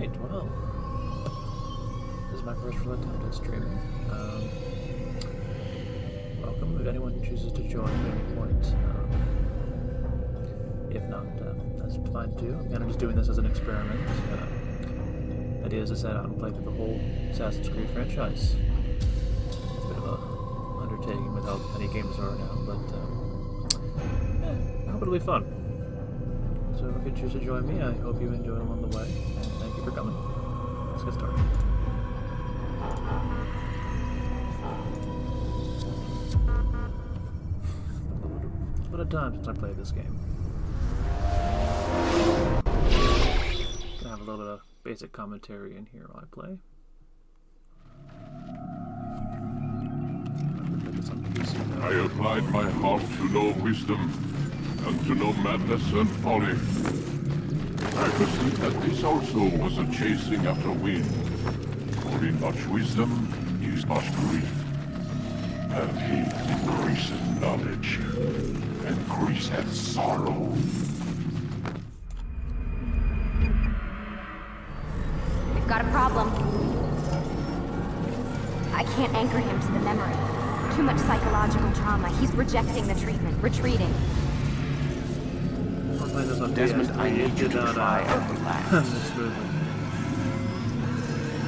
Alright, well, this is my first real attempt at streaming. Welcome if anyone chooses to join at any point. If not, that's fine too. I'm kind of just doing this as an experiment. The idea is to set out and play through the whole Assassin's Creed franchise. It's a bit of a undertaking with how many games there are now, but I hope it'll be fun. So if you choose to join me, I hope you enjoy along the way, and thank you for coming. Let's get started. A little bit of time since I played this game. Gonna have a little bit of basic commentary in here while I play. I applied my heart to know wisdom, and to know madness and folly. I perceived that this also was a chasing after wind. For in much wisdom is much grief. And hate increaseth knowledge, and increaseth sorrow. We've got a problem. I can't anchor him to the memory. Too much psychological trauma. He's rejecting the treatment, retreating. Desmond, I need you to try and relax.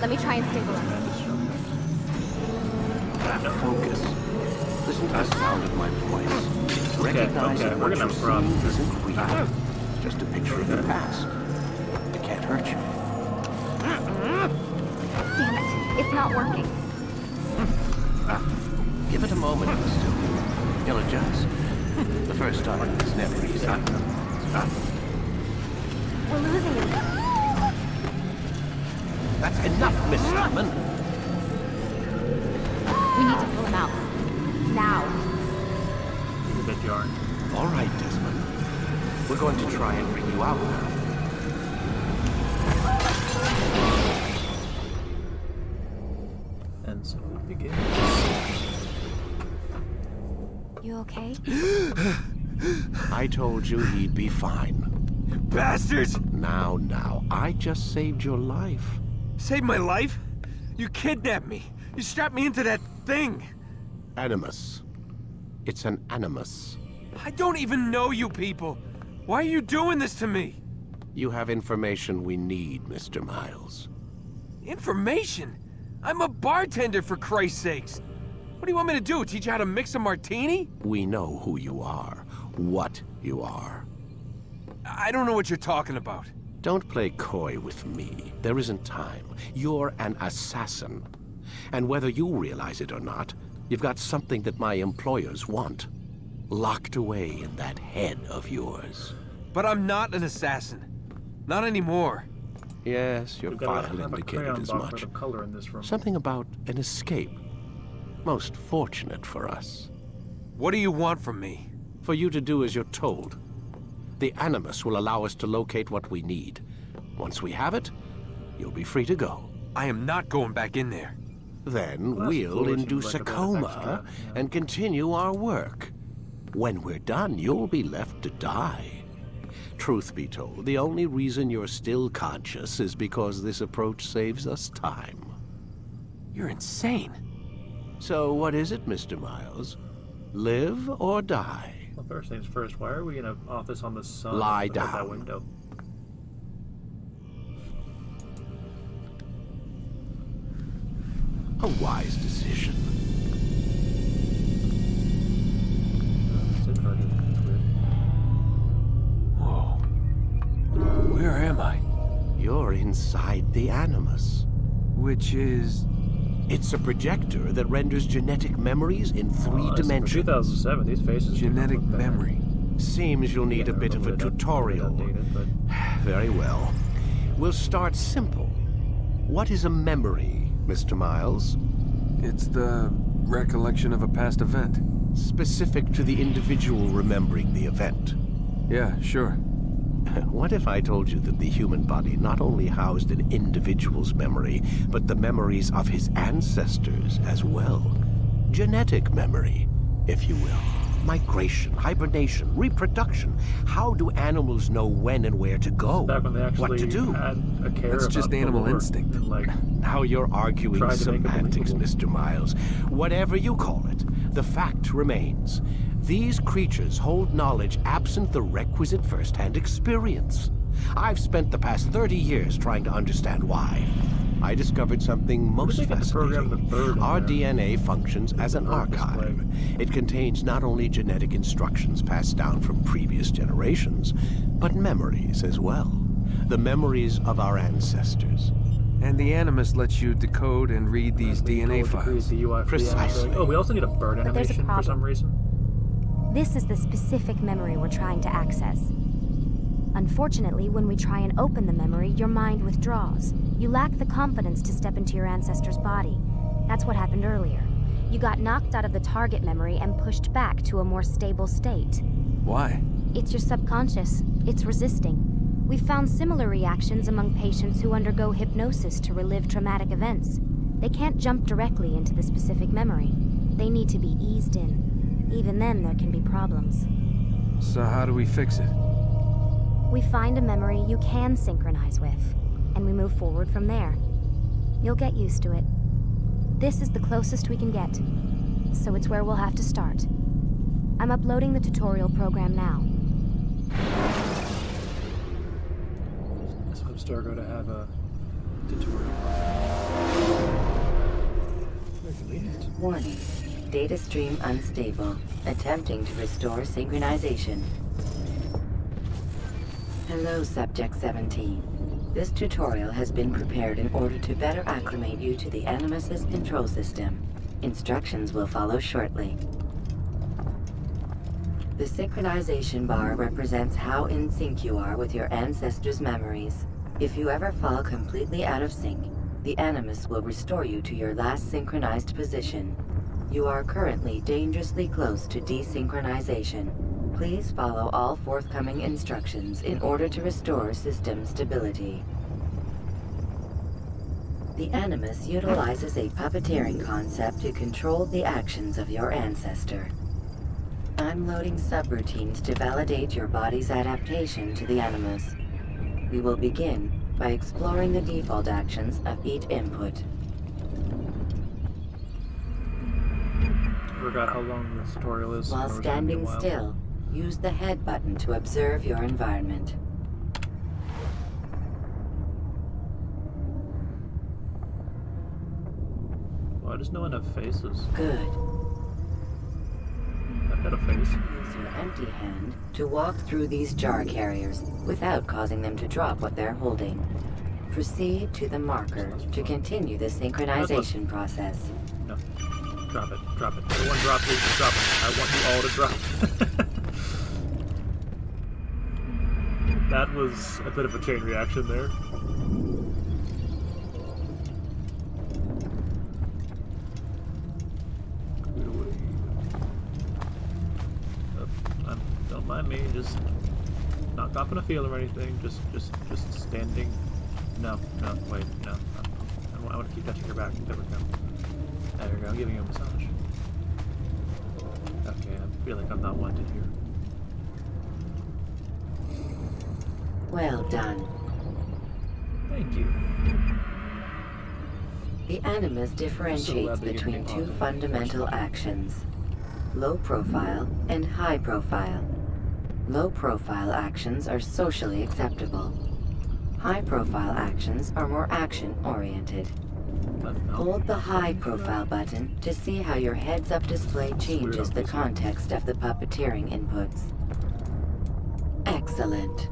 Let me try and stabilize him. Focus. Listen to the sound of my voice. Recognize that we're what gonna you're have seeing isn't real. It's just a picture of the past. It can't hurt you. Damn it. It's not working. Give it a moment, still. He'll adjust. The first time is never easy. We're losing him. That's enough, Miss Stillman. We need to pull him out. Now. A bit yarn. All right, Desmond. We're going to try and bring you out now. And so it begins. You okay? I told you he'd be fine. Bastards! Now, I just saved your life. Saved my life? You kidnapped me. You strapped me into that thing. Animus. It's an animus. I don't even know you people. Why are you doing this to me? You have information we need, Mr. Miles. Information? I'm a bartender, for Christ's sakes. What do you want me to do? Teach you how to mix a martini? We know who you are, what you are. I don't know what you're talking about. Don't play coy with me. There isn't time. You're an assassin. And whether you realize it or not, you've got something that my employers want. Locked away in that head of yours. But I'm not an assassin. Not anymore. Yes, your We've got file a indicated crayon as box much. of color in this room. Something about an escape. Most fortunate for us. What do you want from me? For you to do as you're told. The Animus will allow us to locate what we need. Once we have it, you'll be free to go. I am not going back in there. Then Well, that's we'll foolish, induce like a a bit of coma extra, yeah. and continue our work. When we're done, you'll be left to die. Truth be told, the only reason you're still conscious is because this approach saves us time. You're insane. So what is it, Mr. Miles? Live or die? Well, first things first, why are we in an office on the sun? Lie out that down. window? A wise decision. It's hard to- it's weird. Whoa. Where am I? You're inside the Animus. Which is... It's a projector that renders genetic memories in three Oh, this is from dimensions. 2007, these faces do not genetic look bad. memory. Seems you'll need a bit of a tutorial. Outdated, but Very well. We'll start simple. What is a memory, Mr. Miles? It's the recollection of a past event. Specific to the individual remembering the event. Yeah, sure. What if I told you that the human body not only housed an individual's memory, but the memories of his ancestors as well? Genetic memory, if you will. Migration, hibernation, reproduction. How do animals know when and where to go? Back when they actually What to do? had a care That's about just the animal lore, instinct. and, like, Now you're arguing Tried to make it semantics, believable. Mr. Miles. Whatever you call it, the fact remains. These creatures hold knowledge absent the requisite first-hand experience. I've spent the past 30 years trying to understand why. I discovered something most they get to program the fascinating. bird in Our there? DNA functions as an Bird display. archive. It contains not only genetic instructions passed down from previous generations, but memories as well. The memories of our ancestors. And the Animus lets you decode and read these DNA files. Precisely. Oh, we also need a bird But there's a animation for some problem. reason. This is the specific memory we're trying to access. Unfortunately, when we try and open the memory, your mind withdraws. You lack the confidence to step into your ancestor's body. That's what happened earlier. You got knocked out of the target memory and pushed back to a more stable state. Why? It's your subconscious. It's resisting. We've found similar reactions among patients who undergo hypnosis to relive traumatic events. They can't jump directly into the specific memory. They need to be eased in. Even then, there can be problems. So how do we fix it? We find a memory you can synchronize with, and we move forward from there. You'll get used to it. This is the closest we can get, so it's where we'll have to start. I'm uploading the tutorial program now. So Abstergo to have a tutorial. Very convenient. Warning. Data stream unstable. Attempting to restore synchronization. Hello, Subject 17. This tutorial has been prepared in order to better acclimate you to the Animus's control system. Instructions will follow shortly. The synchronization bar represents how in sync you are with your ancestors' memories. If you ever fall completely out of sync, the Animus will restore you to your last synchronized position. You are currently dangerously close to desynchronization. Please follow all forthcoming instructions in order to restore system stability. The Animus utilizes a puppeteering concept to control the actions of your ancestor. I'm loading subroutines to validate your body's adaptation to the Animus. We will begin by exploring the default actions of each input. Forgot how long the tutorial is. While or it's gonna be a standing while. still, use the head button to observe your environment. Why does no one have faces? Good. I've got a face. Use your empty hand to walk through these jar carriers without causing them to drop what they're holding. Proceed to the marker to continue the synchronization process. No. Drop it. Drop it. Everyone drop it. Drop it. I want you all to drop it. That was a bit of a chain reaction there. Don't mind me, just not copping a feel or anything, just standing. No, wait, no. I want to keep touching your back. There we go. There we go, I'm giving you a massage. Okay, I feel like I'm not wanted here. Well done. Thank you. The Animus differentiates that you're between getting two on. fundamental actions: low profile and high profile. Low profile actions are socially acceptable. High profile actions are more action oriented. But no. Hold the high profile button to see how your heads up display changes the context of the puppeteering inputs. Excellent.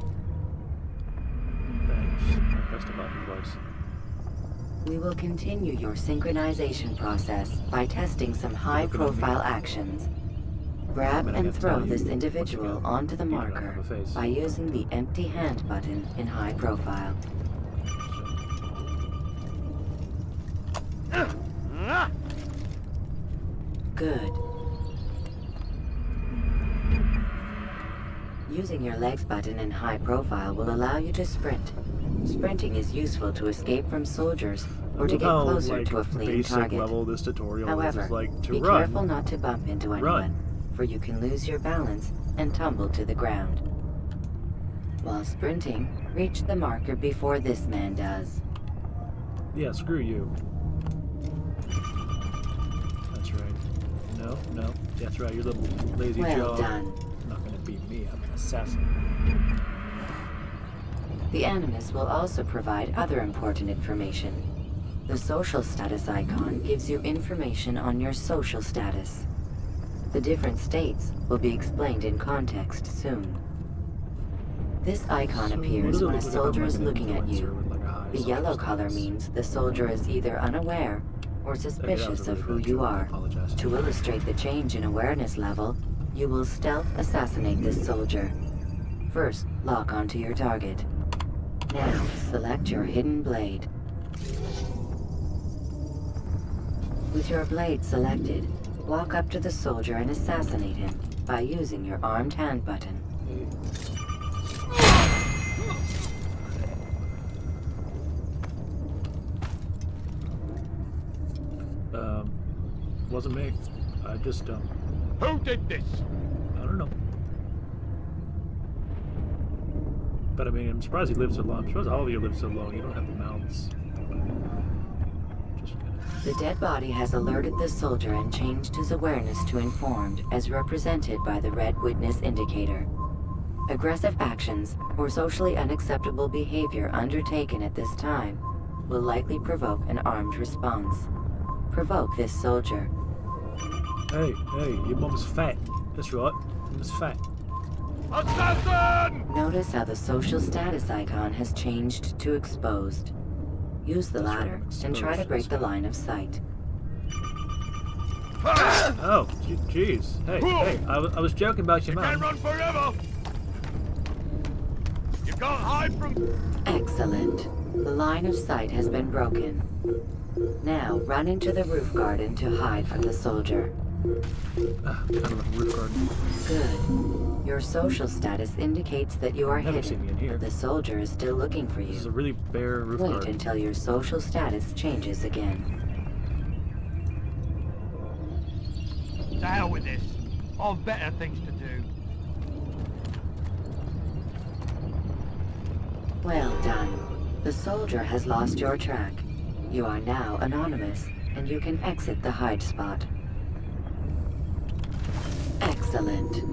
Thanks. I pressed a button twice. We will continue your synchronization process by testing some high-profile actions. Grab and throw this individual onto the marker by using the empty hand button in high profile. Good. Using your legs button in high profile will allow you to sprint. Sprinting is useful to escape from soldiers or to get How, closer like, to a fleeing basic target. level this tutorial However, is like to be run. careful not to bump into anyone. Run. for you can lose your balance and tumble to the ground. While sprinting, reach the marker before this man does. Yeah, screw you. That's right. No, no. That's right, you little lazy Well jaw. done. You're not gonna beat me, I'm an assassin. The Animus will also provide other important information. The social status icon gives you information on your social status. The different states will be explained in context soon. This icon appears when a soldier is looking at you. The yellow color means the soldier is either unaware or suspicious of who you are. To illustrate the change in awareness level, you will stealth assassinate this soldier. First, lock onto your target. Now, select your hidden blade. With your blade selected, walk up to the soldier and assassinate him by using your armed hand button. Wasn't me. I just, Who did this? I don't know. But I mean, I'm surprised he lived so long. I'm surprised all of you lived so long. You don't have the mouths. Just gonna... The dead body has alerted the soldier and changed his awareness to informed, as represented by the red witness indicator. Aggressive actions or socially unacceptable behavior undertaken at this time will likely provoke an armed response. Provoke this soldier. Hey, your mum's fat. That's right. Mum's fat. Assassin! Notice how the social status icon has changed to exposed. Use the ladder and try to break the line of sight. Oh, jeez. Hey, I was joking about your mouth. Can't run forever! You can't hide from... Excellent. The line of sight has been broken. Now, run into the roof garden to hide from the soldier. Kind of like a roof garden. Good. Your social status indicates that you are Never seen me in hidden, here. but the soldier is still looking for This is a you. really bare roof Wait garden. until your social status changes again. To hell with this. I've better things to do. Well done. The soldier has lost your track. You are now anonymous, and you can exit the hide spot. Excellent.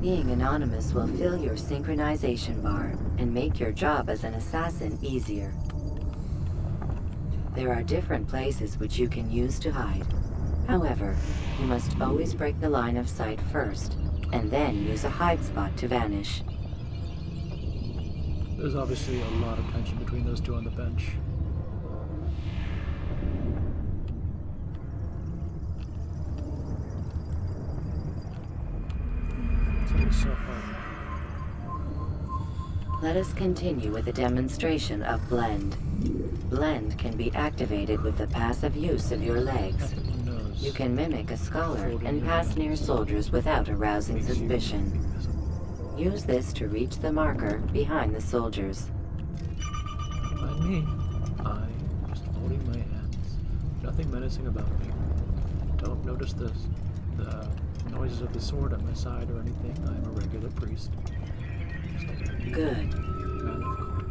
Being anonymous will fill your synchronization bar and make your job as an assassin easier. There are different places which you can use to hide. However, you must always break the line of sight first, and then use a hide spot to vanish. There's obviously a lot of tension between those two on the bench. It's so hard. Let us continue with a demonstration of Blend. Blend can be activated with the passive use of your legs. Nose. You can mimic a scholar and pass near soldiers without arousing suspicion. Use this to reach the marker behind the soldiers. Not by me. I'm just holding my hands. Nothing menacing about me. Don't notice the noises of the sword at my side or anything. I'm a regular priest. Good. Man of God.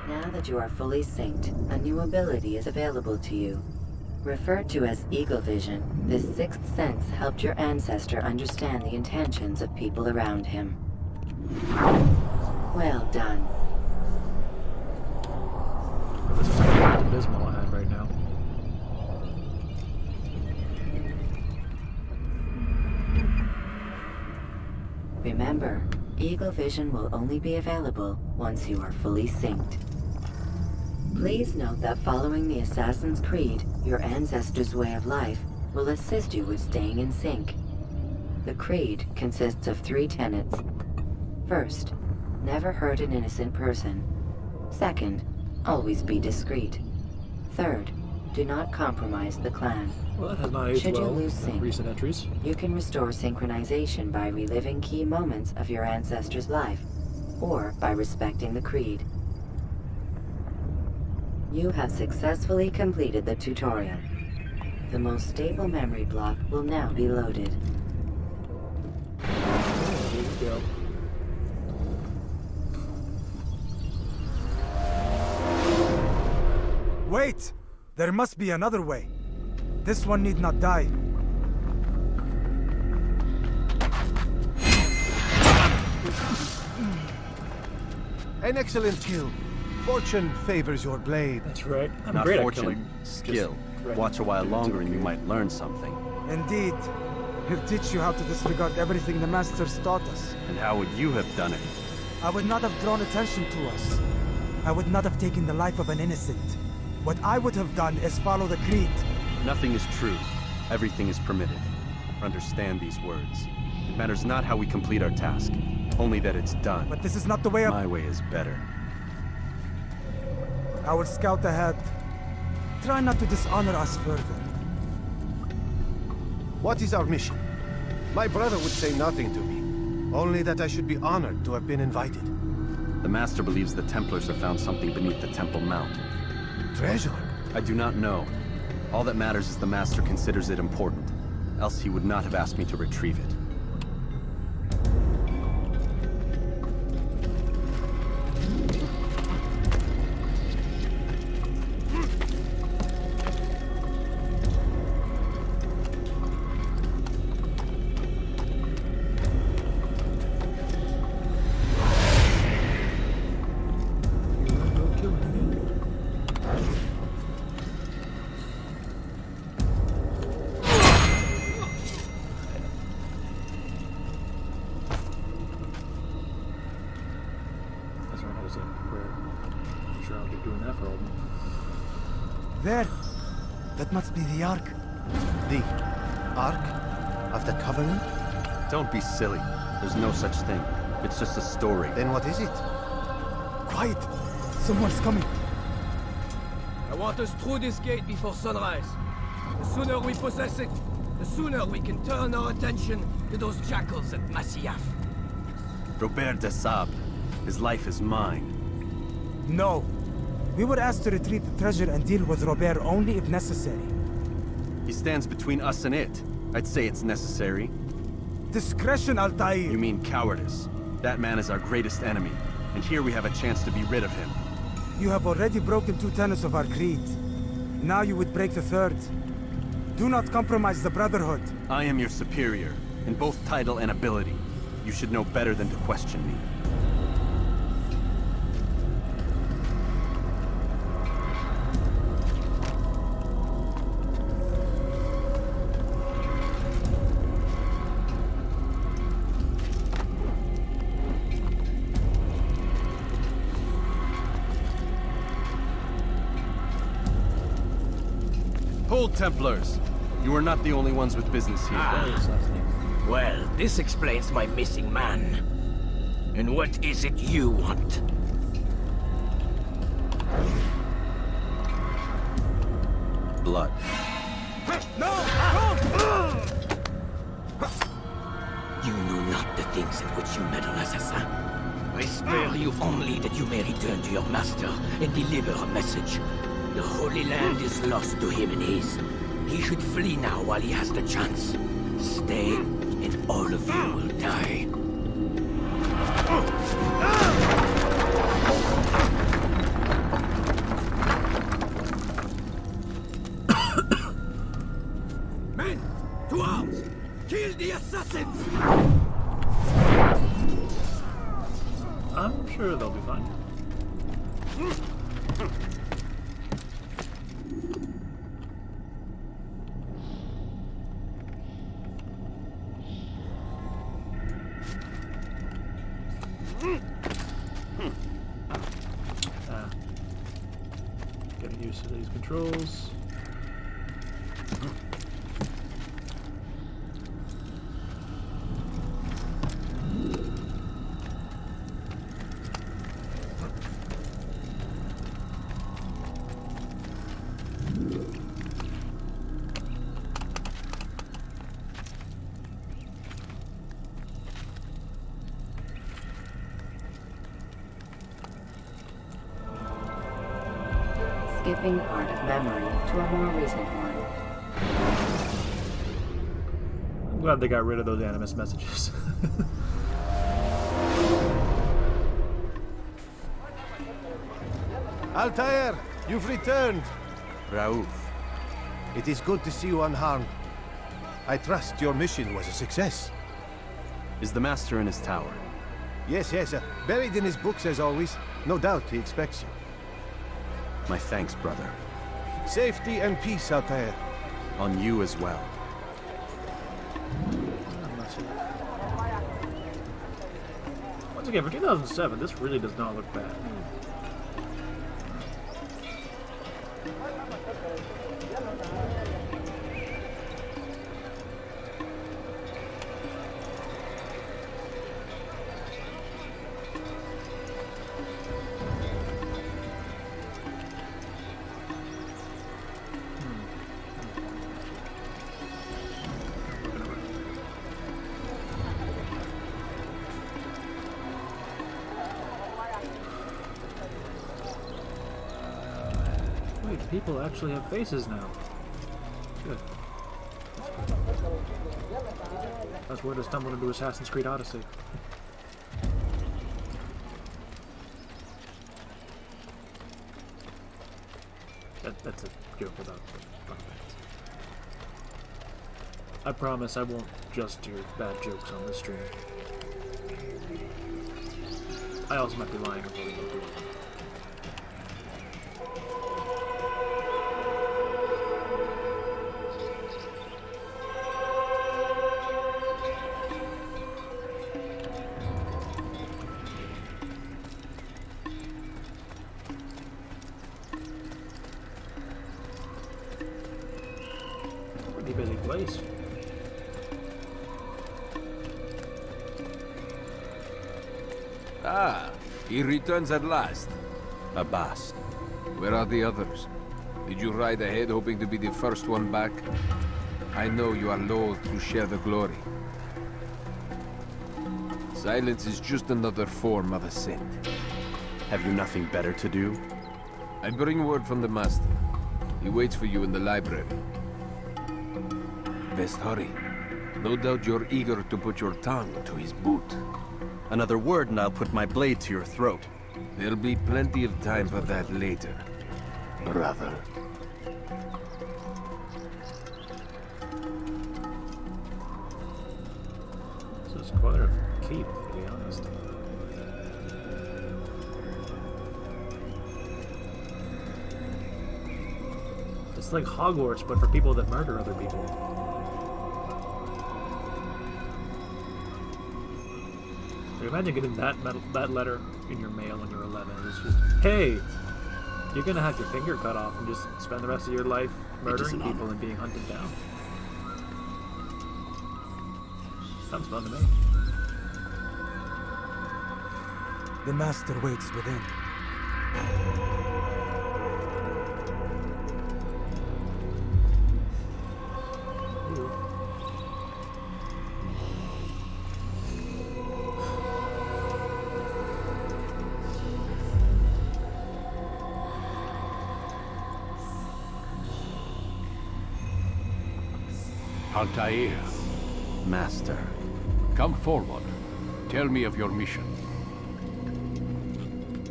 Now that you are fully synced, a new ability is available to you. Referred to as Eagle Vision, this sixth sense helped your ancestor understand the intentions of people around him. Well done. This is like the abysmal I had right now. Remember, Eagle Vision will only be available once you are fully synced. Please note that following the Assassin's Creed, your ancestors' way of life will assist you with staying in sync. The Creed consists of 3 tenets. First, never hurt an innocent person. Second, always be discreet. Third, do not compromise the clan. Well, that has not aged Should you well lose in sync, recent entries. you can restore synchronization by reliving key moments of your ancestor's life, or by respecting the Creed. You have successfully completed the tutorial. The most stable memory block will now be loaded. Here we go. Wait! There must be another way. This one need not die. An excellent kill. Fortune favors your blade. That's right. I'm Not great fortune, at killing. skill. Just Watch a while right. longer and you might learn something. Indeed. He'll teach you how to disregard everything the Masters taught us. And how would you have done it? I would not have drawn attention to us. I would not have taken the life of an innocent. What I would have done is follow the creed. Nothing is true. Everything is permitted. Understand these words. It matters not how we complete our task, only that it's done. But this is not the way of... My way is better. I will scout ahead. Try not to dishonor us further. What is our mission? My brother would say nothing to me. Only that I should be honored to have been invited. The Master believes the Templars have found something beneath the Temple Mount. Treasure? I do not know. All that matters is the Master considers it important. Else he would not have asked me to retrieve it. That's right. I was I'm sure I'll be doing that for all. There! That must be the Ark. The Ark of the Covenant? Don't be silly. There's no such thing. It's just a story. Then what is it? Quiet! Someone's coming. I want us through this gate before sunrise. The sooner we possess it, the sooner we can turn our attention to those jackals at Masyaf. Robert de Sable. His life is mine. No. We were asked to retrieve the treasure and deal with Robert only if necessary. He stands between us and it. I'd say it's necessary. Discretion, Altair! You mean cowardice. That man is our greatest enemy, and here we have a chance to be rid of him. You have already broken 2 tenets of our creed. Now you would break the 3rd. Do not compromise the Brotherhood. I am your superior, in both title and ability. You should know better than to question me. Hold, Templars! You are not the only ones with business here. Well, this explains my missing man. And what is it you want? Blood. You know not the things in which you meddle, assassin. I spare you only that you may return to your master and deliver a message. The Holy Land is lost to him and his. He should flee now while he has the chance. Stay, and all of you will die. Men, to arms! Kill the assassins! I'm sure they'll be fine. Getting used to these controls. skipping part of memory to a more recent one. I'm glad they got rid of those Animus messages. Altair, you've returned. Raouf. It is good to see you unharmed. I trust your mission was a success. Is the Master in his tower? Yes, buried in his books as always. No doubt he expects you. My thanks, brother. Safety and peace, Altair. On you as well. Once again, for 2007, this really does not look bad. Wait, people actually have faces now. Good. That's where to stumble into Assassin's Creed Odyssey. That's a joke about puppets. I promise I won't just hear bad jokes on this stream. I also might be lying about it. Pretty busy place. Ah, he returns at last. Abbas. Where are the others? Did you ride ahead hoping to be the first one back? I know you are loath to share the glory. Silence is just another form of assent. Have you nothing better to do? I bring word from the Master. He waits for you in the library. Best hurry. No doubt you're eager to put your tongue to his boot. Another word and I'll put my blade to your throat. There'll be plenty of time for that later, brother. This is quite a keep, to be honest. It's like Hogwarts, but for people that murder other people. Imagine getting that letter in your mail when you're 11. It's just, hey, you're gonna have your finger cut off and just spend the rest of your life murdering people and being hunted down. Sounds fun to me. The Master waits within. Altair, Master. come forward. Tell me of your mission.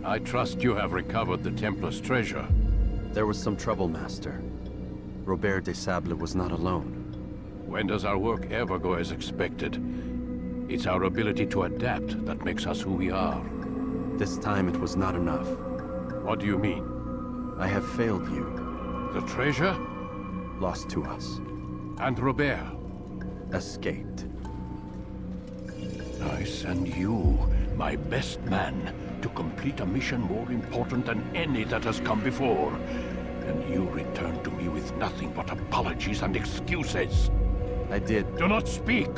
I trust you have recovered the Templar's treasure. There was some trouble, Master. Robert de Sable was not alone. When does our work ever go as expected? It's our ability to adapt that makes us who we are. This time it was not enough. What do you mean? I have failed you. The treasure? Lost to us. And Robert? Escaped. I send you, my best man, to complete a mission more important than any that has come before. And you return to me with nothing but apologies and excuses. I did. Do not speak!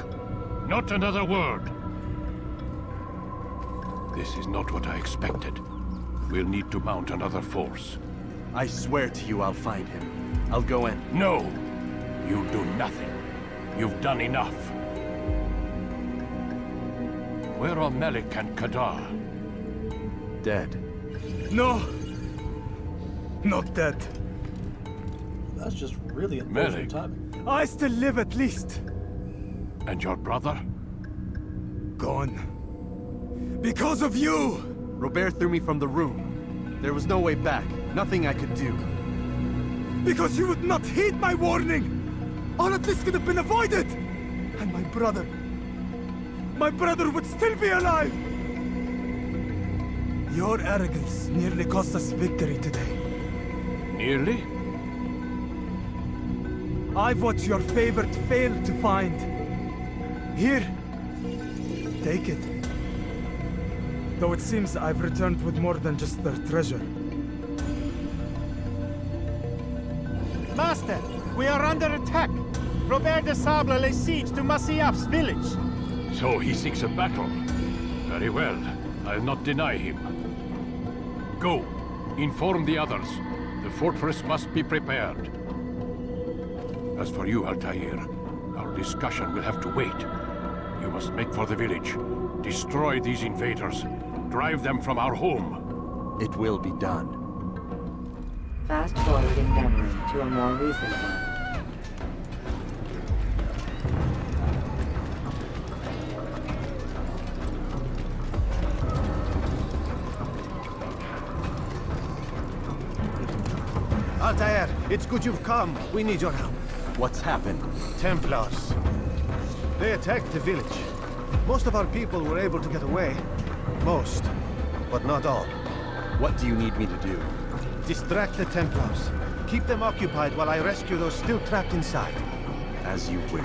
Not another word! This is not what I expected. We'll need to mount another force. I swear to you I'll find him. I'll go in. No! You do nothing. You've done enough. Where are Melik and Kadar? Dead. No! Not dead. That's just really unfortunate timing. I still live at least. And your brother? Gone. Because of you! Robert threw me from the room. There was no way back. Nothing I could do. Because you would not heed my warning! All of this could have been avoided! And my brother would still be alive! Your arrogance nearly cost us victory today. Nearly? I've what your favorite failed to find. Here. Take it. Though it seems I've returned with more than just their treasure. Master, we are under attack. Robert de Sable lays siege to Masyaf's village. So he seeks a battle. Very well. I'll not deny him. Go. Inform the others. The fortress must be prepared. As for you, Altair, our discussion will have to wait. You must make for the village. Destroy these invaders. Drive them from our home. It will be done. Fast forward in memory to a more recent one. Altair, it's good you've come. We need your help. What's happened? Templars. They attacked the village. Most of our people were able to get away. Most, but not all. What do you need me to do? Distract the Templars. Keep them occupied while I rescue those still trapped inside. As you wish.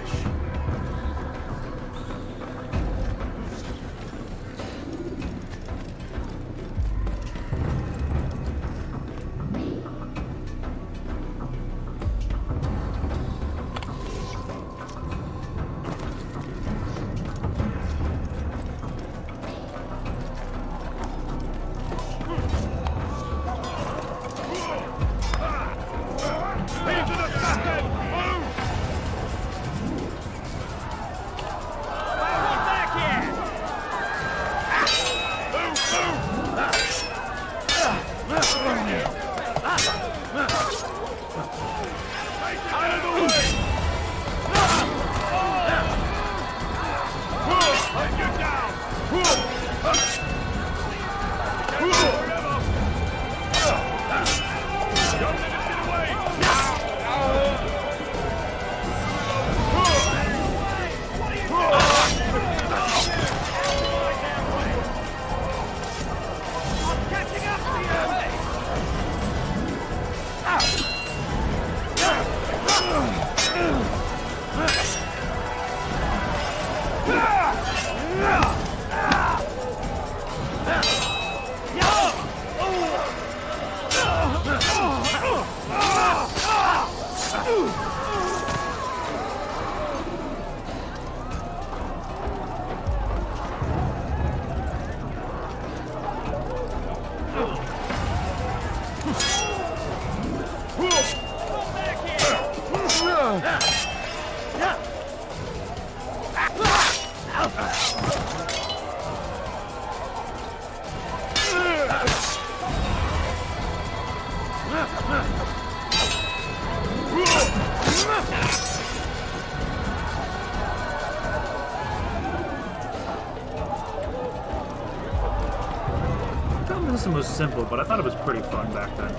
This one was simple, but I thought it was pretty fun back then.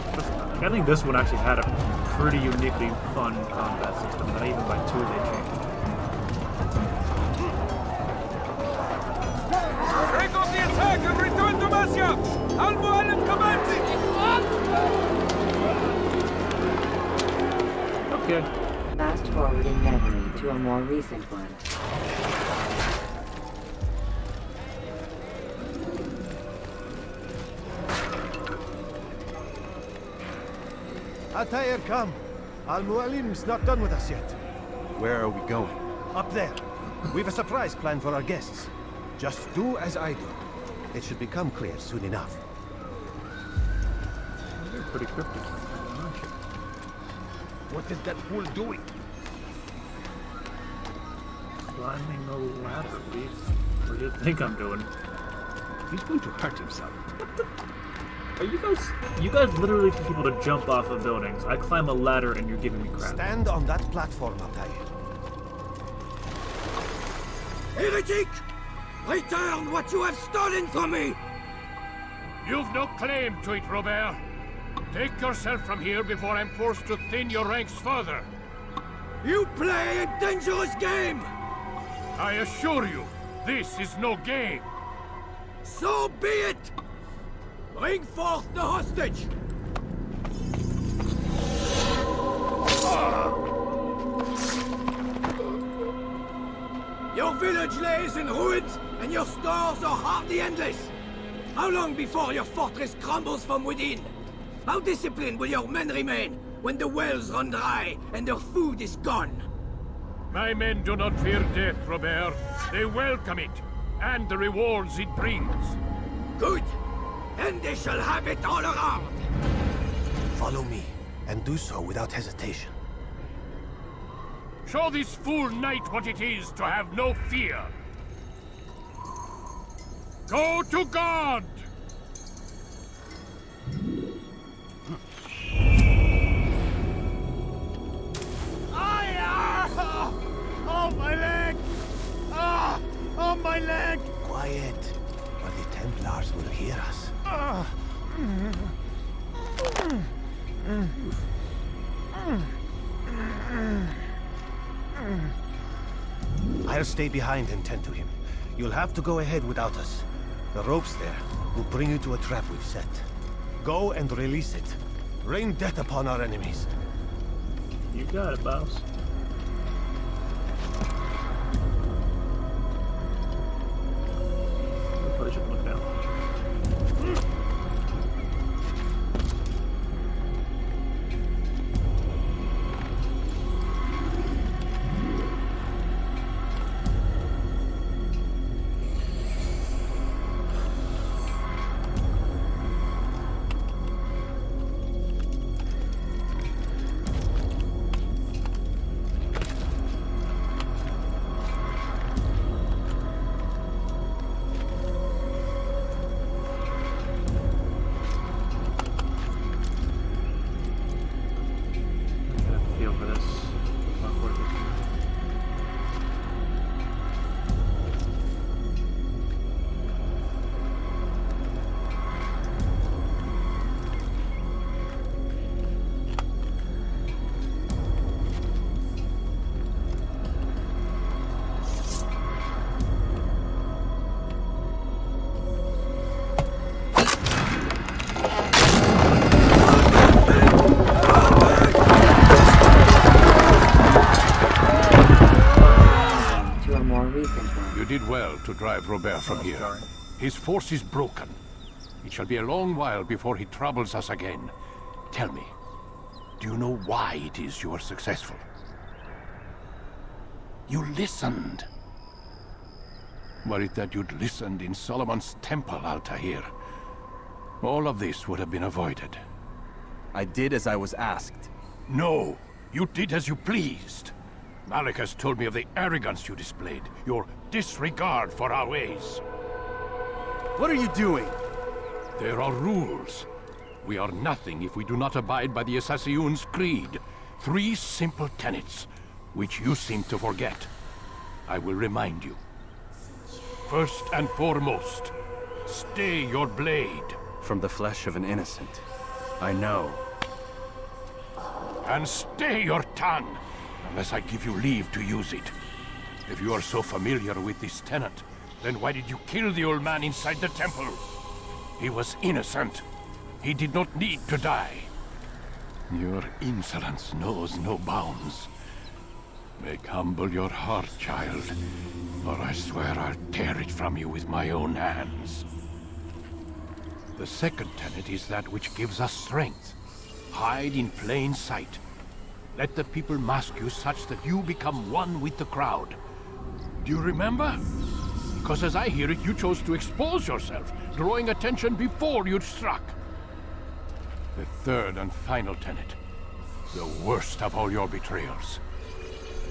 I think this one actually had a pretty uniquely fun combat system that even by 2 they changed. Break off the attack and return to Masyaf! Al-Mu'allim commanding! Okay. Fast forward in memory to a more recent one. Altair, come. Al-Mu'allim's not done with us yet. Where are we going? Up there. We've a surprise plan for our guests. Just do as I do. It should become clear soon enough. They're pretty cryptic. What is that fool doing? Climbing the ladder. What do you think I'm doing? He's going to hurt himself. Are you guys literally get people to jump off of buildings. I climb a ladder and you're giving me crap. Stand on that platform, Altair. Heretic! Return what you have stolen from me! You've no claim to it, Robert. Take yourself from here before I'm forced to thin your ranks further. You play a dangerous game! I assure you, this is no game. So be it! Bring forth the hostage! Your village lays in ruins, and your stores are hardly endless. How long before your fortress crumbles from within? How disciplined will your men remain when the wells run dry and their food is gone? My men do not fear death, Robert. They welcome it, and the rewards it brings. Good. Then they shall have it all around. Follow me, and do so without hesitation. Show this fool knight what it is to have no fear. Go to God! Oh, my leg! Ah! Oh, my leg! Quiet, or the Templars will hear us. I'll stay behind and tend to him. You'll have to go ahead without us. The ropes there will bring you to a trap we've set. Go and release it. Rain death upon our enemies. You got it, boss. I probably shouldn't look down. You did well to drive Robert from here. Sorry. His force is broken. It shall be a long while before he troubles us again. Tell me, do you know why it is you are successful? You listened. Were it that you'd listened in Solomon's temple, Altair, all of this would have been avoided. I did as I was asked. No, you did as you pleased. Malik has told me of the arrogance you displayed, your disregard for our ways. What are you doing? There are rules. We are nothing if we do not abide by the Assassin's creed. 3 simple tenets, which you seem to forget. I will remind you. First and foremost, stay your blade. From the flesh of an innocent. I know. And stay your tongue, unless I give you leave to use it. If you are so familiar with this tenet, then why did you kill the old man inside the temple? He was innocent. He did not need to die. Your insolence knows no bounds. Make humble your heart, child, or I swear I'll tear it from you with my own hands. The second tenet is that which gives us strength. Hide in plain sight. Let the people mask you such that you become one with the crowd. Do you remember? Because as I hear it, you chose to expose yourself, drawing attention before you'd struck. The third and final tenet. The worst of all your betrayals.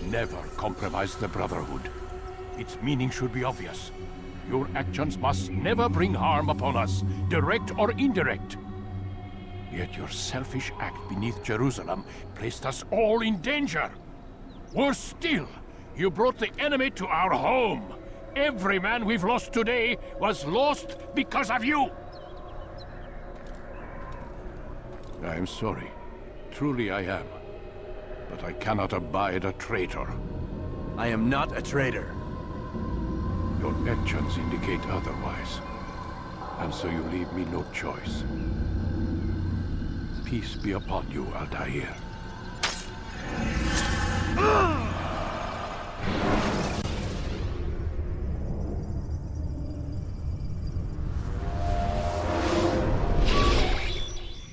Never compromise the Brotherhood. Its meaning should be obvious. Your actions must never bring harm upon us, direct or indirect. Yet your selfish act beneath Jerusalem placed us all in danger. Worse still, you brought the enemy to our home. Every man we've lost today was lost because of you. I am sorry. Truly I am. But I cannot abide a traitor. I am not a traitor. Your actions indicate otherwise. And so you leave me no choice. Peace be upon you, Altair.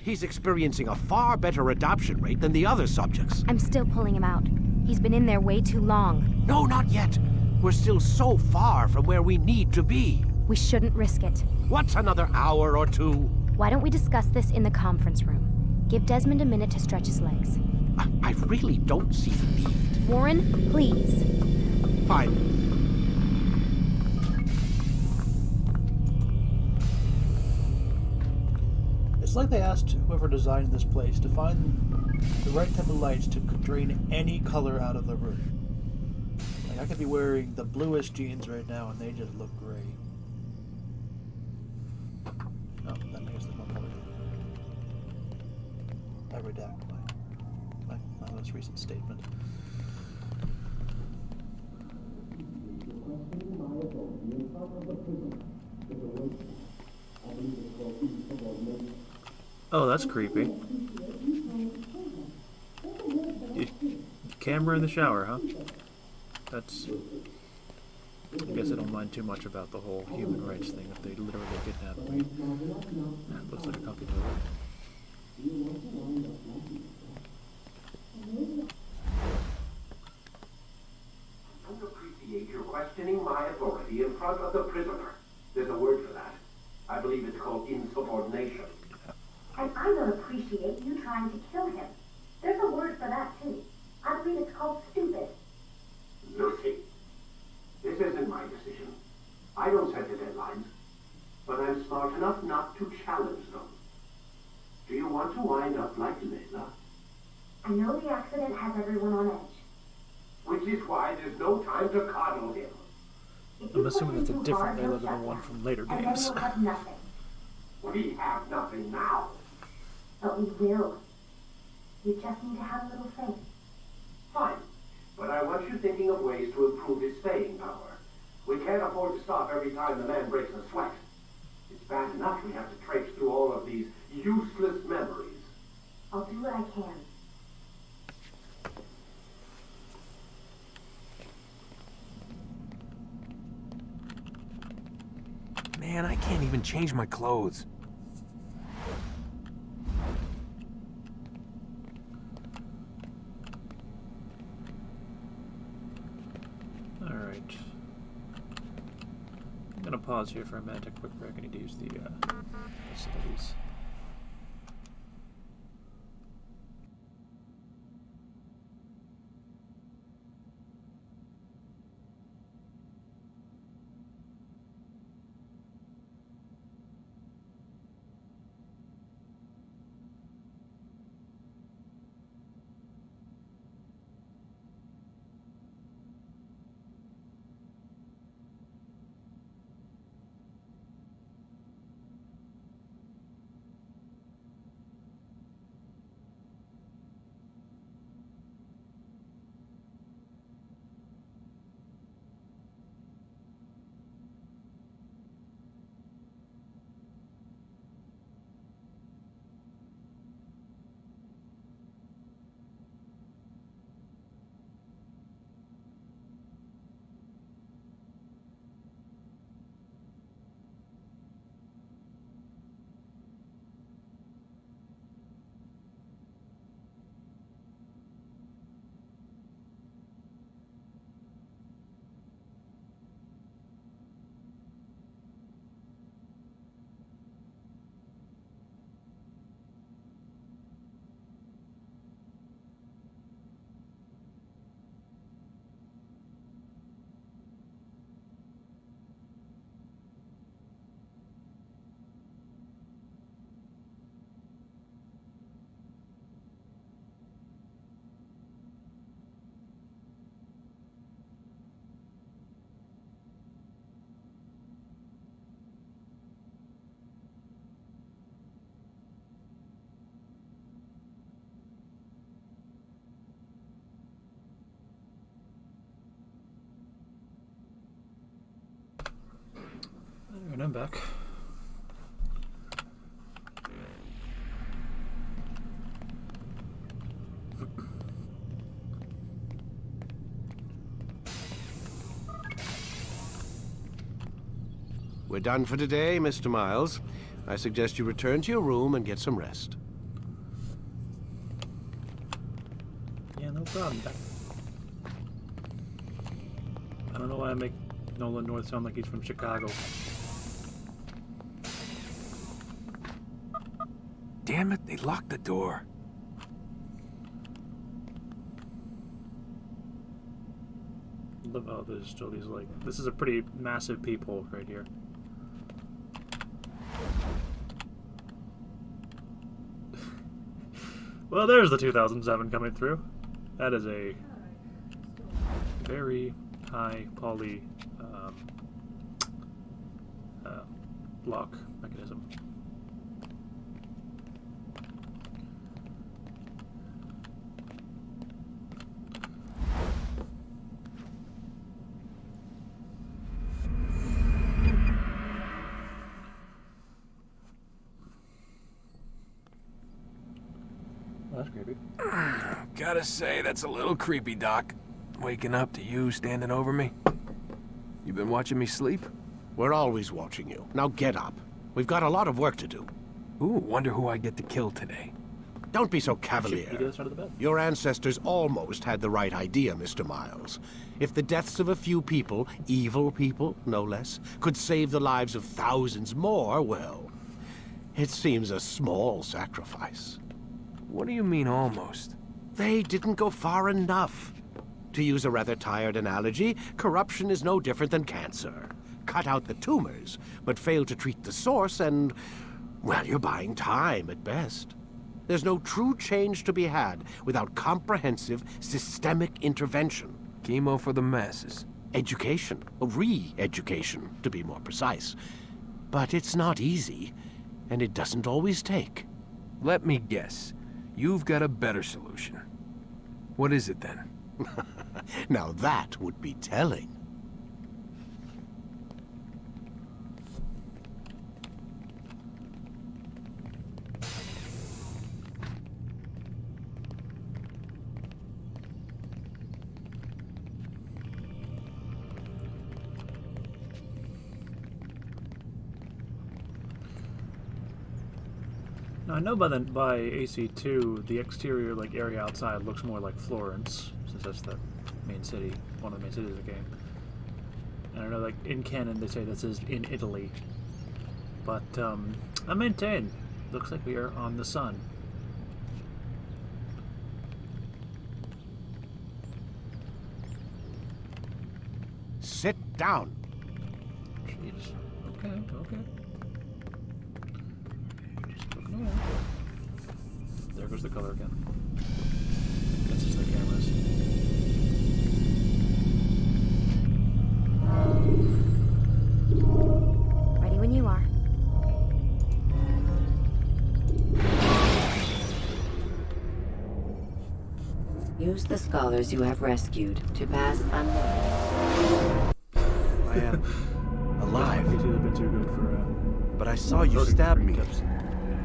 He's experiencing a far better adoption rate than the other subjects. I'm still pulling him out. He's been in there way too long. No, not yet. We're still so far from where we need to be. We shouldn't risk it. What's another hour or two? Why don't we discuss this in the conference room? Give Desmond a minute to stretch his legs. I really don't see the need. Warren, please. Fine. It's like they asked whoever designed this place to find the right type of lights to drain any color out of the room. Like, I could be wearing the bluest jeans right now and they just look gray. Oh, that makes them more color. I redact my most recent statement. Oh, that's creepy. Camera in the shower, huh? That's... I guess I don't mind too much about the whole human rights thing if they literally kidnap me. That looks like a comfy toilet. I don't appreciate your questioning my authority in front of the prisoner. There's a word for that. I believe it's called insubordination. And I don't appreciate you trying to kill him. There's a word for that, too. I believe it's called stupid. Lucy, this isn't my decision. I don't set the deadlines, but I'm smart enough not to challenge them. Do you want to wind up like Layla? I know the accident has everyone on edge. Which is why there's no time to coddle him. I'm assuming that's a different Layla than the one from later And games. then we'll have nothing. We have nothing now. But we will. You just need to have a little faith. Fine, but I want you thinking of ways to improve his staying power. We can't afford to stop every time the man breaks a sweat. It's bad enough we have to traipse through all of these useless memories. I'll do what I can. Man, I can't even change my clothes. Alright. I'm gonna pause here for a minute, a quick break. I need to use the facilities. And I'm back. We're done for today, Mr. Miles. I suggest you return to your room and get some rest. Yeah, no problem. I don't know why I make Nolan North sound like he's from Chicago. Damn it, they locked the door. Love how there's still these, like, this is a pretty massive peephole right here. Well, there's the 2007 coming through. That is a very high poly lock mechanism. That's creepy. Gotta say, that's a little creepy, Doc. Waking up to you standing over me. You been watching me sleep? We're always watching you. Now get up. We've got a lot of work to do. Ooh, wonder who I get to kill today. Don't be so cavalier. You do this under the bed. Your ancestors almost had the right idea, Mr. Miles. If the deaths of a few people, evil people, no less, could save the lives of thousands more, well, it seems a small sacrifice. What do you mean, almost? They didn't go far enough. To use a rather tired analogy, corruption is no different than cancer. Cut out the tumors, but fail to treat the source and, well, you're buying time at best. There's no true change to be had without comprehensive, systemic intervention. Chemo for the masses. Education, re-education, to be more precise. But it's not easy, and it doesn't always take. Let me guess. You've got a better solution. What is it, then? Now that would be telling. Now, I know by AC2, the exterior area outside looks more like Florence, since that's the main city, one of the main cities of the game. And I know in canon they say this is in Italy. But I maintain, looks like we are on the sun. Sit down. Jeez. Okay. There goes the color again. That's just the cameras. Ready when you are. Use the scholars you have rescued to pass unnoticed. I am alive. He's either been too good for. But I saw you stab me.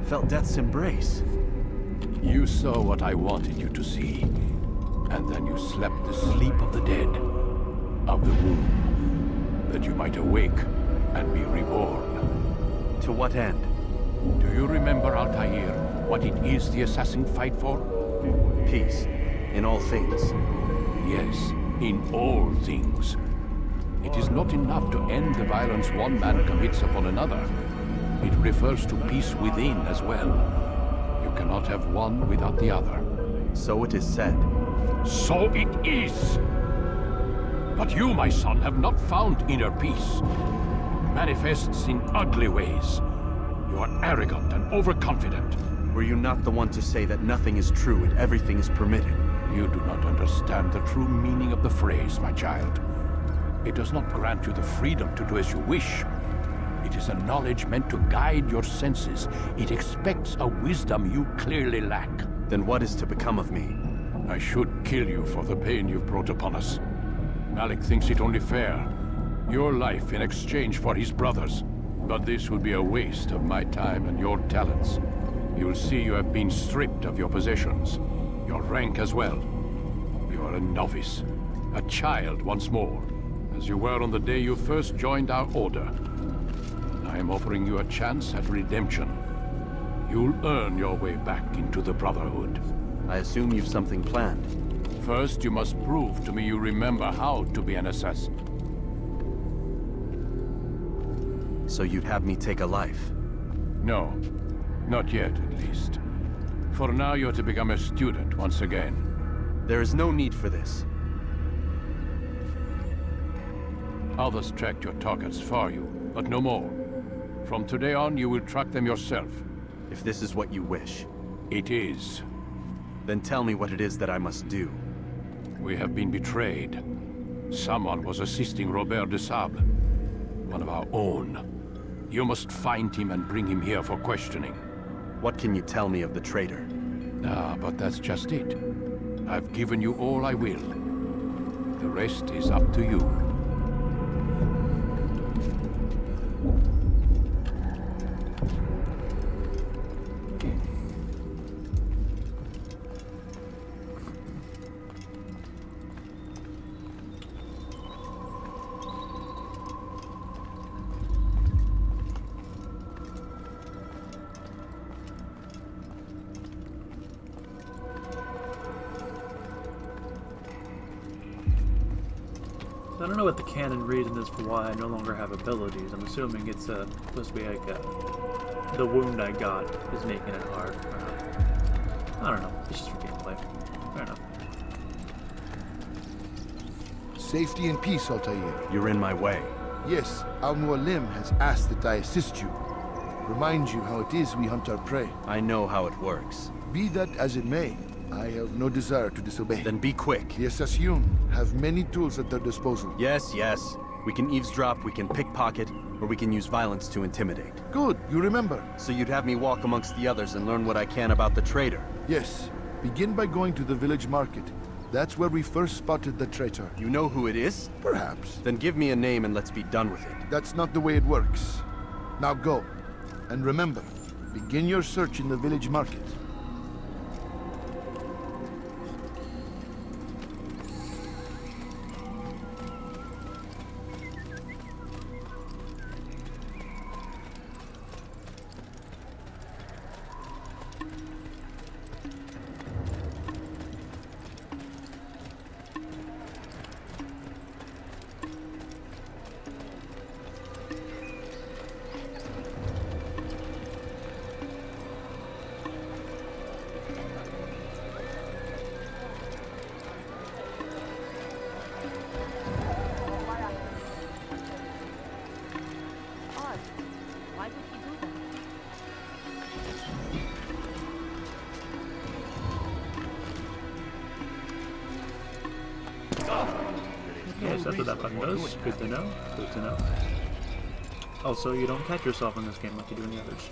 Felt death's embrace. You saw what I wanted you to see, and then you slept the sleep of the dead, of the womb, that you might awake and be reborn. To what end? Do you remember, Altair, what it is the assassin fight for? Peace. In all things. Yes, in all things. It is not enough to end the violence one man commits upon another. It refers to peace within as well. You cannot have one without the other. So it is said. So it is! But you, my son, have not found inner peace. It manifests in ugly ways. You are arrogant and overconfident. Were you not the one to say that nothing is true and everything is permitted? You do not understand the true meaning of the phrase, my child. It does not grant you the freedom to do as you wish. It is a knowledge meant to guide your senses. It expects a wisdom you clearly lack. Then what is to become of me? I should kill you for the pain you've brought upon us. Malik thinks it only fair. Your life in exchange for his brother's. But this would be a waste of my time and your talents. You'll see you have been stripped of your possessions, your rank as well. You are a novice, a child once more, as you were on the day you first joined our order. I am offering you a chance at redemption. You'll earn your way back into the Brotherhood. I assume you've something planned. First, you must prove to me you remember how to be an assassin. So you'd have me take a life? No. Not yet, at least. For now, you're to become a student once again. There is no need for this. Others tracked your targets for you, but no more. From today on, you will track them yourself. If this is what you wish. It is. Then tell me what it is that I must do. We have been betrayed. Someone was assisting Robert de Sable, one of our own. You must find him and bring him here for questioning. What can you tell me of the traitor? Ah, but that's just it. I've given you all I will. The rest is up to you. I don't know what the canon reason is for why I no longer have abilities. I'm assuming it's supposed to be like the wound I got is making it hard. I don't know. It's just for gameplay. Fair enough. Safety and peace, Altair. You're in my way. Yes, Al-Mualim has asked that I assist you. Remind you how it is we hunt our prey. I know how it works. Be that as it may, I have no desire to disobey. Then be quick. The Assassin have many tools at their disposal. Yes, yes. We can eavesdrop, we can pickpocket, or we can use violence to intimidate. Good, you remember. So you'd have me walk amongst the others and learn what I can about the traitor? Yes. Begin by going to the village market. That's where we first spotted the traitor. You know who it is? Perhaps. Then give me a name and let's be done with it. That's not the way it works. Now go. And remember, begin your search in the village market. Yes, that's what that button does. Good to know. Good to know. Also, you don't catch yourself in this game like you do in the others.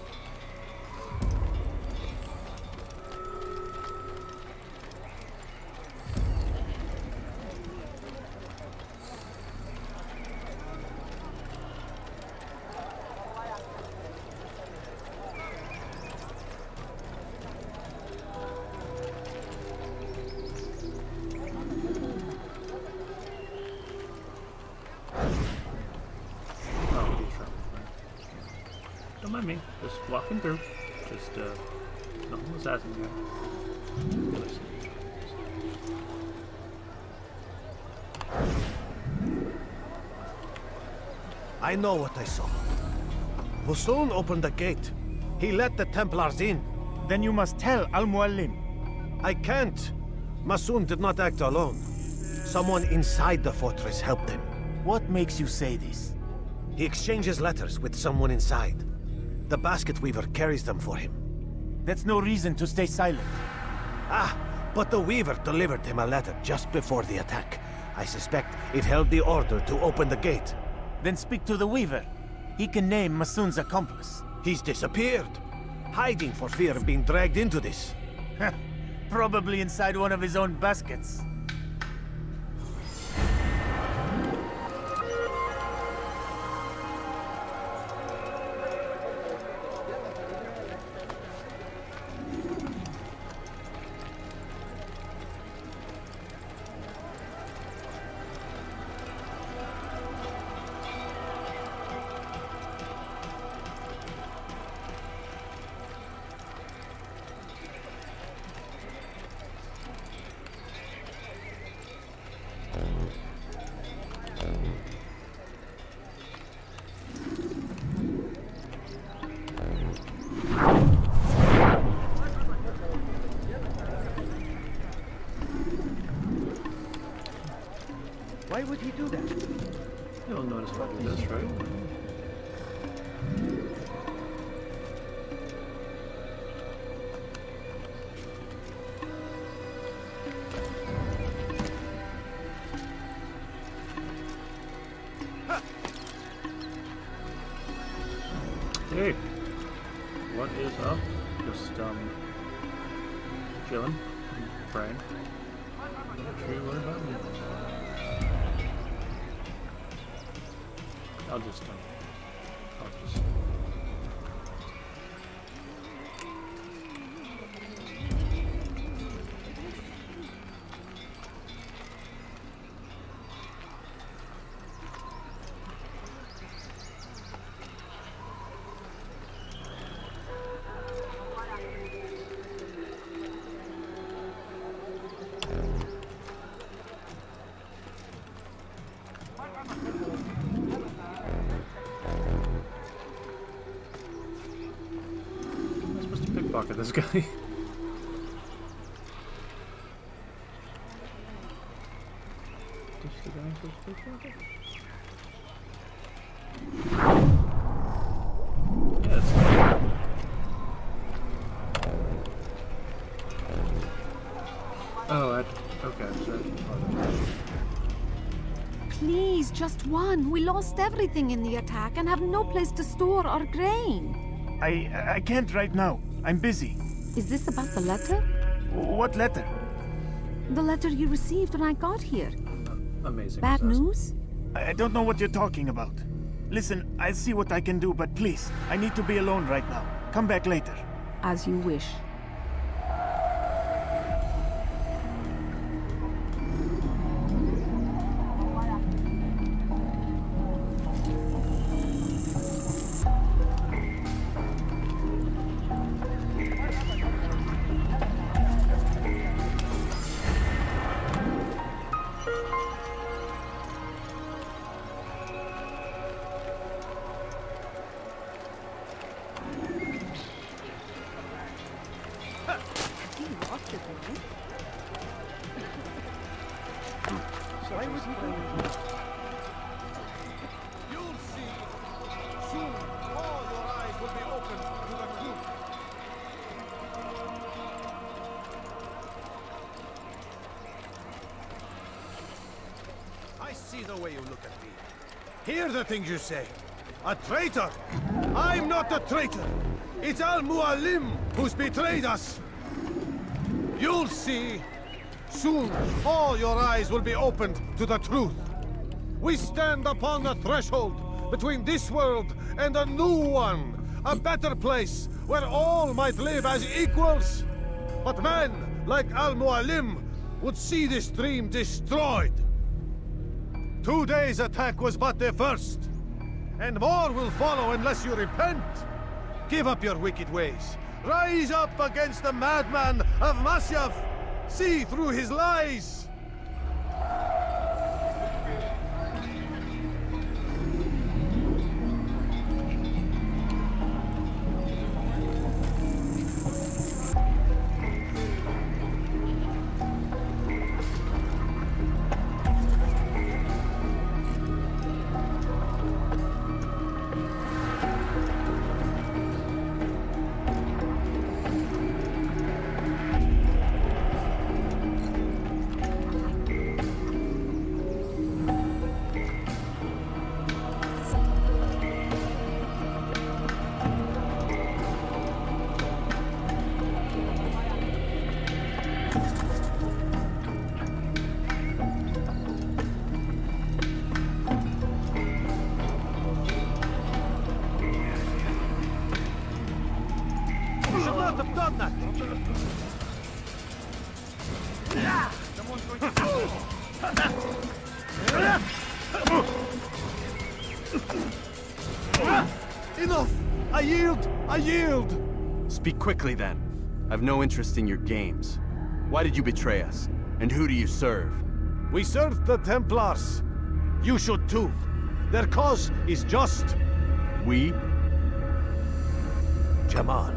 Don't mind me, just walking through. Just, nothing assassin here. I know what I saw. Vusun opened the gate. He let the Templars in. Then you must tell Al-Mualim. I can't. Masun did not act alone. Someone inside the fortress helped him. What makes you say this? He exchanges letters with someone inside. The basket weaver carries them for him. That's no reason to stay silent. Ah, but the weaver delivered him a letter just before the attack. I suspect it held the order to open the gate. Then speak to the weaver. He can name Masun's accomplice. He's disappeared. Hiding for fear of being dragged into this. Probably inside one of his own baskets. So I'll do this, right? Hey, what is up? Just chilling, praying. Not sure what about me. I'll just pickpocket this guy. Just the guy supposed to pickpocket? Yeah, it's okay, sorry. Please, just one. We lost everything in the attack and have no place to store our grain. I can't right now. I'm busy. Is this about the letter? What letter? The letter you received when I got here. Amazing. Bad news? I don't know what you're talking about. Listen, I'll see what I can do, but please, I need to be alone right now. Come back later. As you wish. You'll see. Soon, all your eyes will be open to the truth. I see the way you look at me. Hear the things you say. A traitor! I'm not a traitor! It's Al-Mualim who's betrayed us! You'll see. Soon, all your eyes will be opened to the truth. We stand upon the threshold between this world and a new one. A better place where all might live as equals. But men like Al-Mualim would see this dream destroyed. Today's attack was but the first. And more will follow unless you repent. Give up your wicked ways. Rise up against the madman of Masyaf. See through his lies. Have done that. Someone's going to... Enough! I yield! I yield! Speak quickly then. I've no interest in your games. Why did you betray us? And who do you serve? We serve the Templars. You should too. Their cause is just. We? Jamal.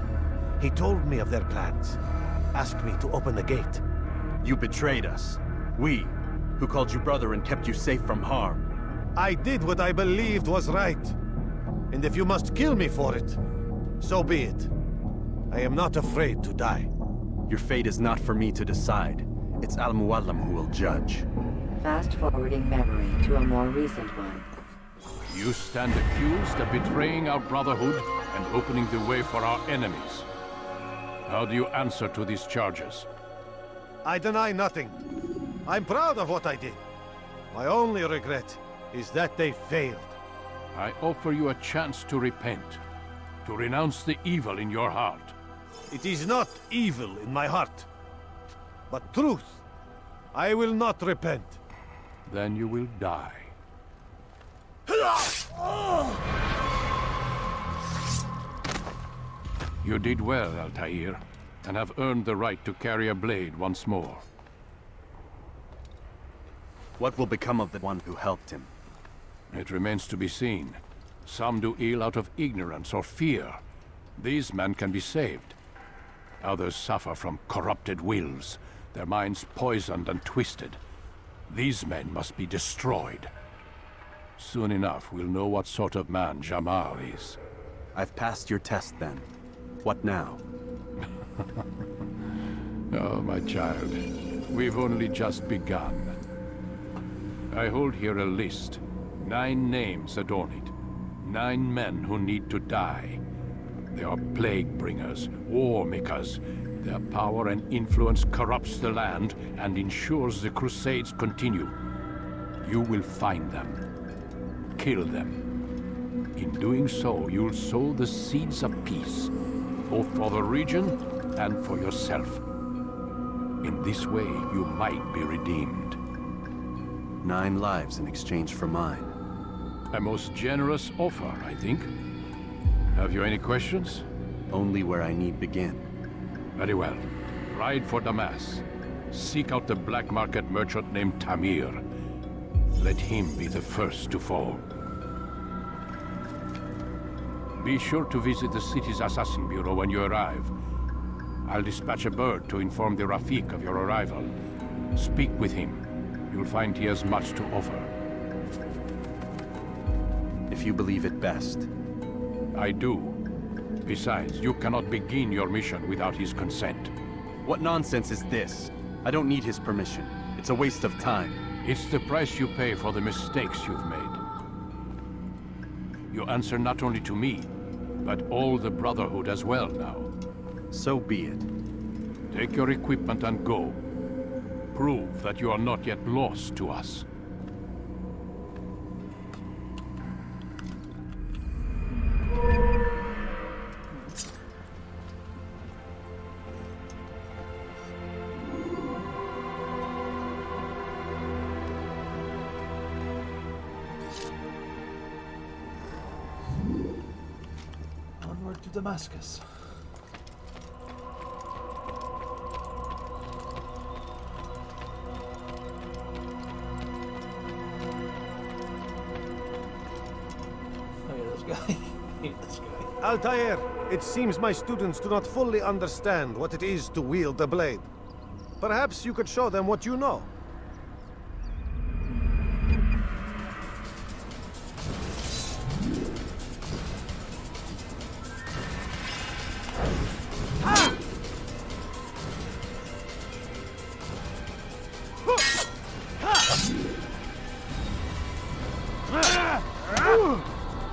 He told me of their plans. Asked me to open the gate. You betrayed us. We, who called you brother and kept you safe from harm. I did what I believed was right. And if you must kill me for it, so be it. I am not afraid to die. Your fate is not for me to decide. It's Al-Mualim who will judge. Fast-forwarding memory to a more recent one. You stand accused of betraying our Brotherhood and opening the way for our enemies. How do you answer to these charges? I deny nothing. I'm proud of what I did. My only regret is that they failed. I offer you a chance to repent, to renounce the evil in your heart. It is not evil in my heart, but truth. I will not repent. Then you will die. You did well, Altair, and have earned the right to carry a blade once more. What will become of the one who helped him? It remains to be seen. Some do ill out of ignorance or fear. These men can be saved. Others suffer from corrupted wills, their minds poisoned and twisted. These men must be destroyed. Soon enough, we'll know what sort of man Jamal is. I've passed your test then. What now? Oh, my child. We've only just begun. I hold here a list. 9 names adorn it. 9 men who need to die. They are plague bringers, war makers. Their power and influence corrupts the land and ensures the Crusades continue. You will find them. Kill them. In doing so, you'll sow the seeds of peace, both for the region and for yourself. In this way, you might be redeemed. 9 lives in exchange for mine. A most generous offer, I think. Have you any questions? Only where I need begin. Very well. Ride for Damas. Seek out the black market merchant named Tamir. Let him be the first to fall. Be sure to visit the city's assassin bureau when you arrive. I'll dispatch a bird to inform the Rafik of your arrival. Speak with him. You'll find he has much to offer. If you believe it best. I do. Besides, you cannot begin your mission without his consent. What nonsense is this? I don't need his permission. It's a waste of time. It's the price you pay for the mistakes you've made. You answer not only to me, but all the Brotherhood as well now. So be it. Take your equipment and go. Prove that you are not yet lost to us. Onward to Damascus. Altair, it seems my students do not fully understand what it is to wield the blade. Perhaps you could show them what you know.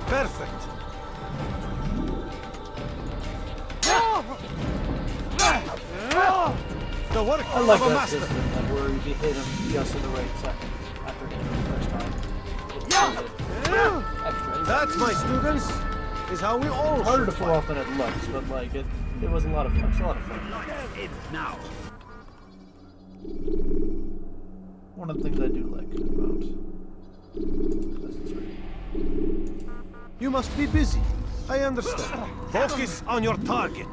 Perfect. The work I like of a that master. system, like where you hit him just in the right second after hitting him the first time. Extra. That, my students, is how we all Harder to should pull fight. off than it looks, but like it was a lot of fun. It's a lot of fun. Now. One of the things I do like about Assassin's Creed. You must be busy. I understand. Focus on your target.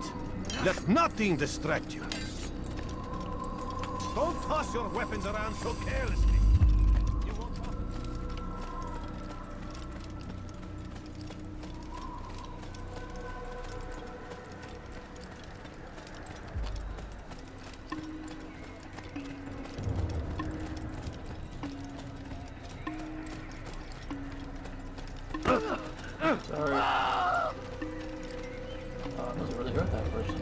Let nothing distract you. Don't toss your weapons around so carelessly. You won't have... Sorry. Oh, it doesn't really hurt that person.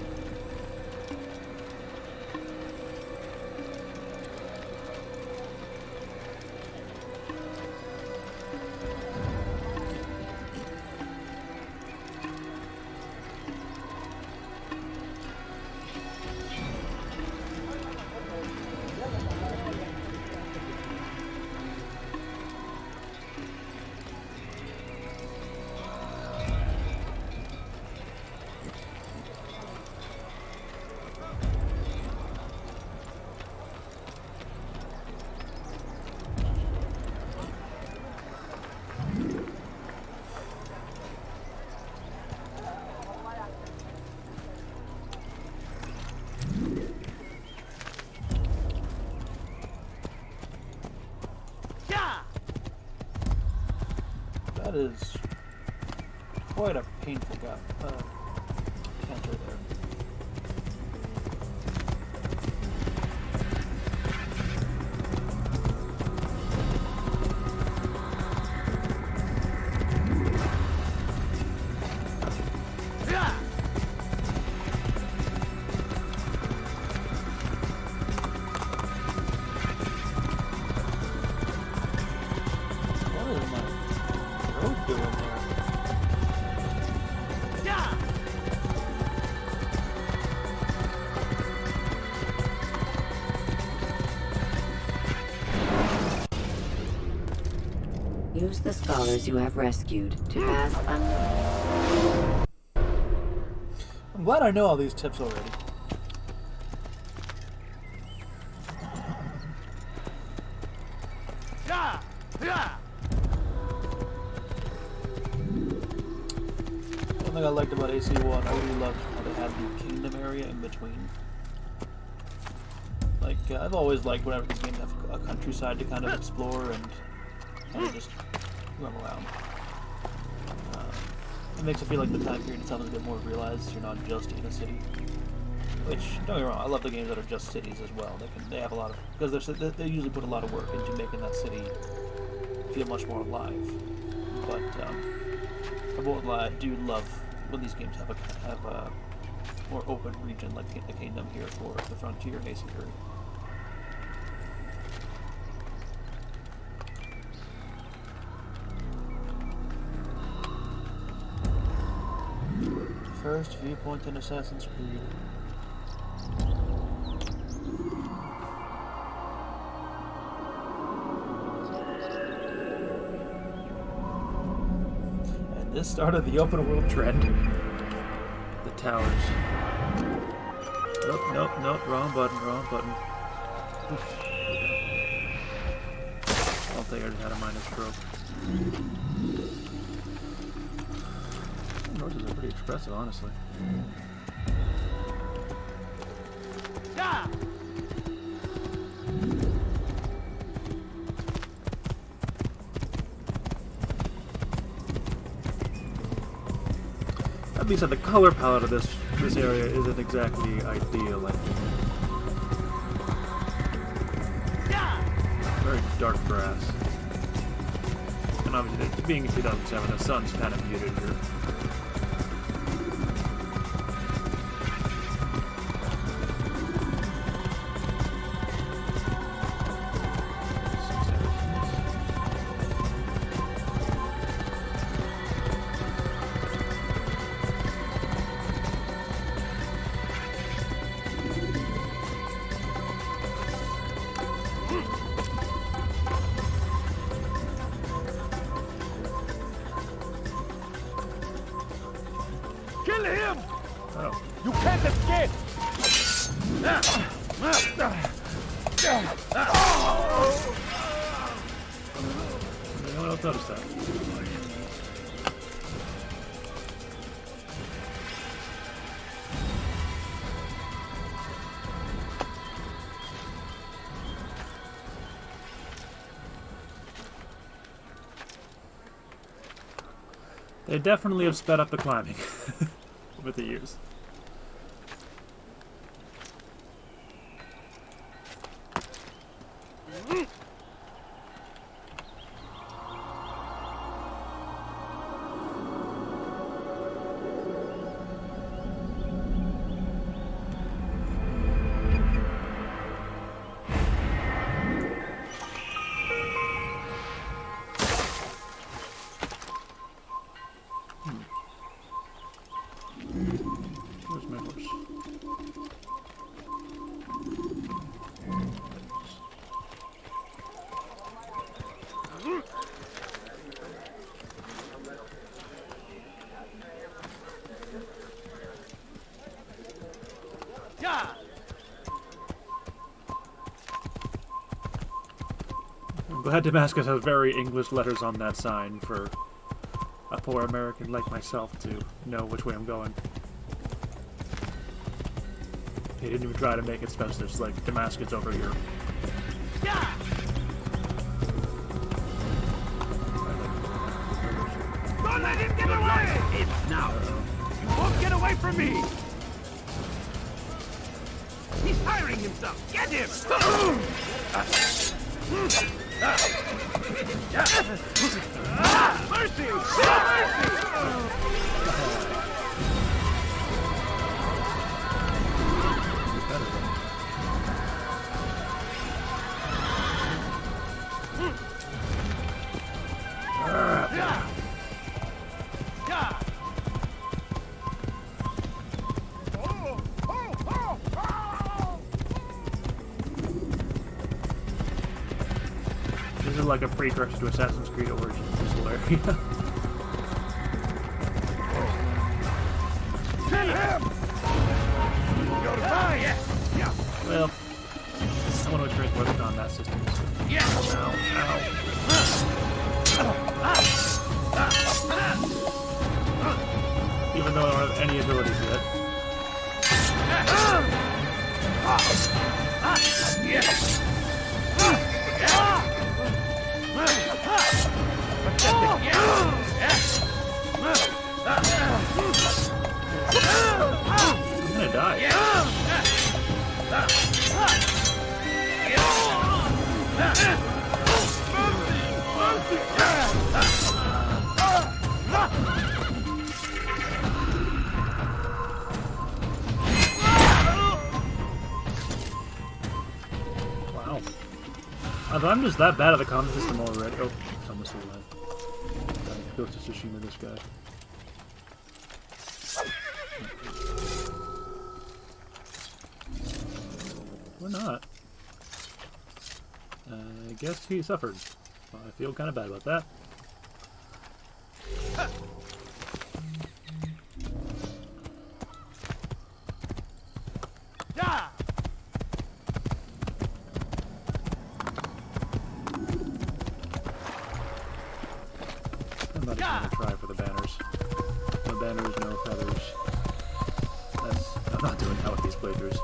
That is quite a painful canter there. Use the scholars you have rescued to pass unknown. I'm glad I know all these tips already. One thing I liked about AC1, I really loved how they had the kingdom area in between. Like, I've always liked whenever these games have a countryside to kind of explore and kind of just run around. It makes it feel like the time period itself is a bit more realized. You're not just in a city. Which, don't get me wrong, I love the games that are just cities as well. They have a lot of, because they usually put a lot of work into making that city feel much more alive. But I do love when these games have a more open region like the Kingdom here for the Frontier and AC3. First viewpoint in Assassin's Creed. And this started the open world trend. The towers. Nope, wrong button. Oof. I don't think I just had a minor stroke. Noises are pretty expressive, honestly. That being said, the color palette of this area isn't exactly ideal, I think. Very dark grass. And obviously, being in 2007, the sun's kind of muted here. Kill him! Oh. You can't escape! No one else noticed that. They definitely have sped up the climbing with the years. glad Damascus has very English letters on that sign for a poor American like myself to know which way I'm going. He didn't even try to make it special, it's like Damascus over here. Don't let him get away! It's now! You won't get away from me! He's firing himself! Get him! Mercy! This is like a precursor to Assassin's Creed Origins. It's hilarious. Kill him! You're mine! Yeah. Well, I want to experience what's on that system. So. Yeah. Ow, ow. Even though I don't have any abilities yet. I'm gonna die. Wow. I'm just that bad at the combat system already. Oh, someone's still alive. Ghost of Tsushima, this guy. Or not. I guess he suffered. Well, I feel kind of bad about that. I'm not even gonna try for the banners. No banners, no feathers. I'm not doing that with these playthroughs.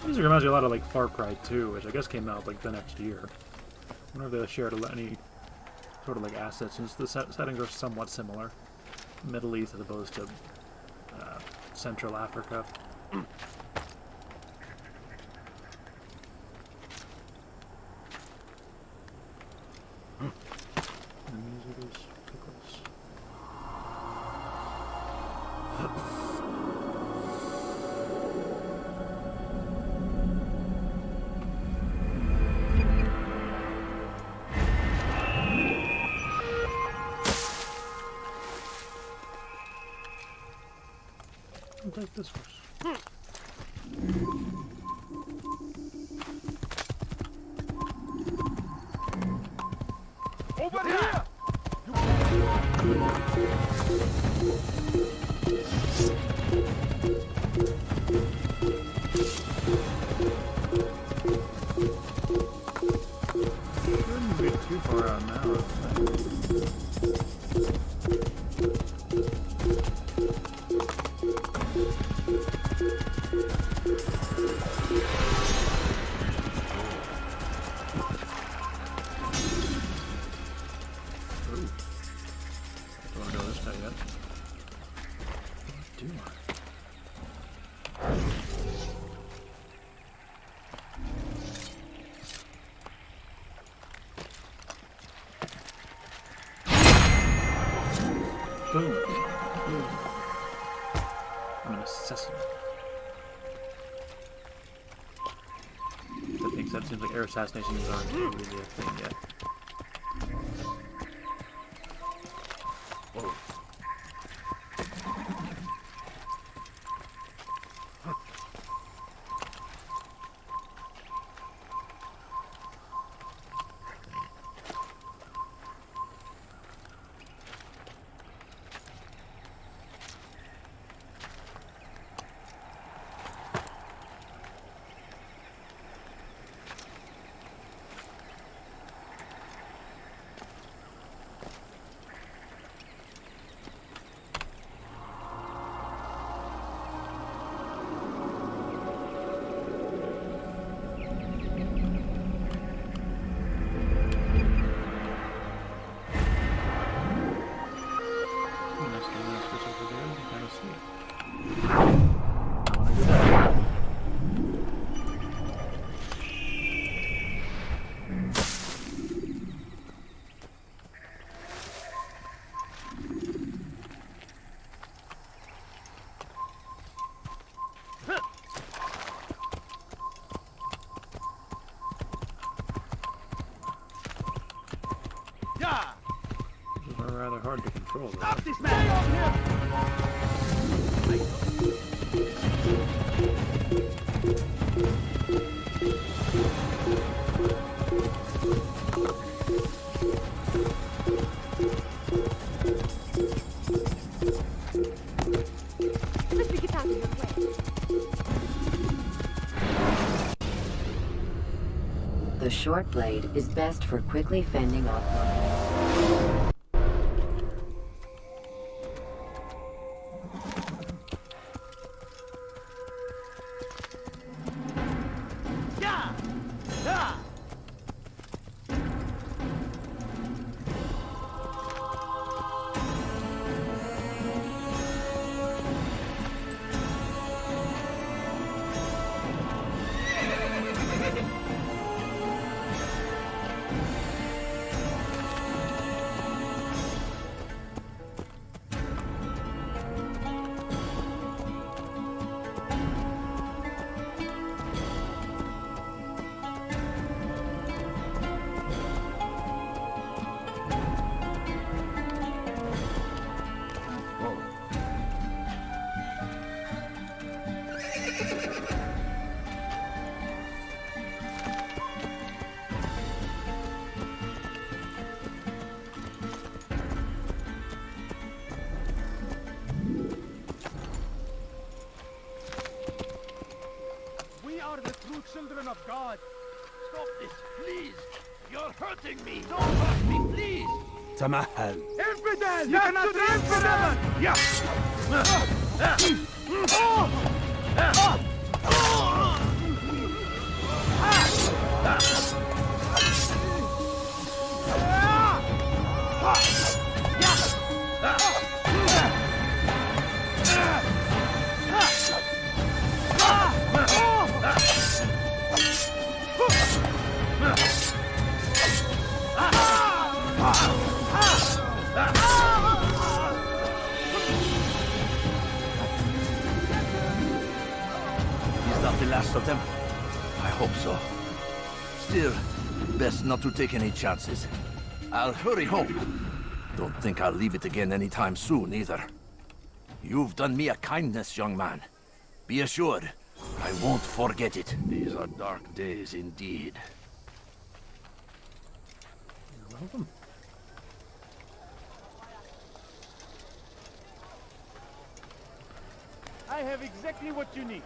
This reminds me a lot of like Far Cry 2, which I guess came out like the next year. I wonder if they shared any sort of like assets, since the settings are somewhat similar. Middle East as opposed to Central Africa. And these are those pickles. I'll take this first. Over here! Shouldn't be too far out now. Don't know this guy yet. Do I? Boom. Boom. I'm an assassin. That makes sense. Seems like air assassinations aren't really a thing yet. Whoa. These are rather hard to control. Though. Stop this man! Let me get out of your way. The short blade is best for quickly fending off mines. We are the true children of God. Stop this, please. You're hurting me. Don't hurt me, please. Tamahal. Infidel! You cannot be infidel! Yeah! Is that the last of them? I hope so. Still, best not to take any chances. I'll hurry home. Don't think I'll leave it again anytime soon, either. You've done me a kindness, young man. Be assured, I won't forget it. These are dark days indeed. You're welcome. I have exactly what you need.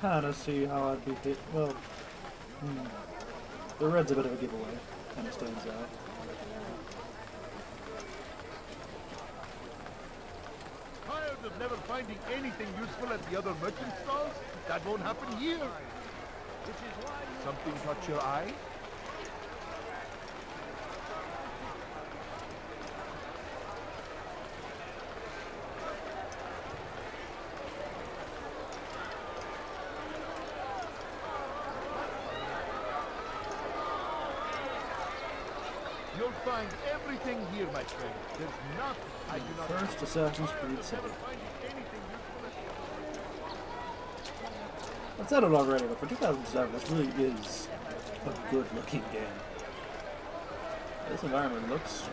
Kind of see how I'd be hit. Well, the red's a bit of a giveaway. Kind of stands out. Tired of never finding anything useful at the other merchant stalls? That won't happen here. Something caught your eye? You'll find everything here, my friend. There's nothing I do not... First Assassin's Creed 7. I've said it already, but for 2007, this really is a good-looking game. This environment looks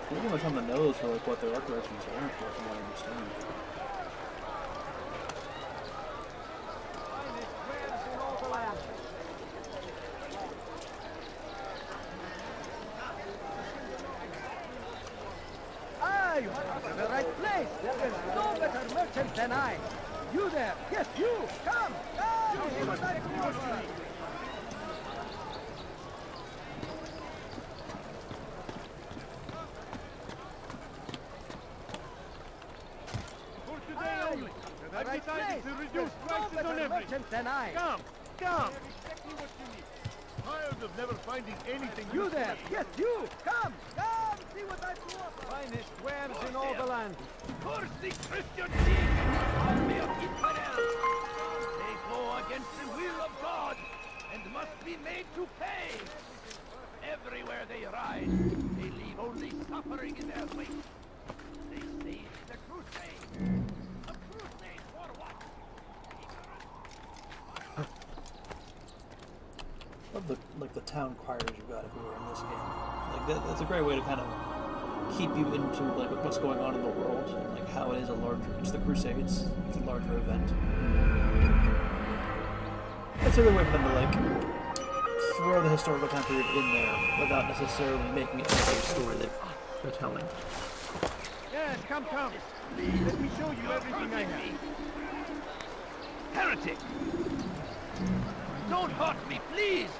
pretty much on the nose for like what the art direction is going for, from what I understand. You are in the right place. There's no better merchant than I. You there. Yes, you. Come. Come. See what I can do for you. For today only. I've decided to reduce prices on everything. Than I. Come. Come. Exactly what you need. Tired of never finding anything You useful there. at the Yes, you. Come. Come. See what I can offer. Finest wares in all the land. Curse the Christian League, army of infidels! They go against the will of God and must be made to pay. Everywhere they ride, they leave only suffering in their wake. They say it's a crusade. A crusade for what? Ignorant like the town criers you got if you were in this game. Like that's a great way to kind of keep you into like what's going on in the world and like how it is it's the Crusades. It's a larger event. It's a good way for them to like throw the historical time period in there without necessarily making it into a story that they're telling. Yes, come. Let me show you everything I have. Heretic! Don't hurt me, please!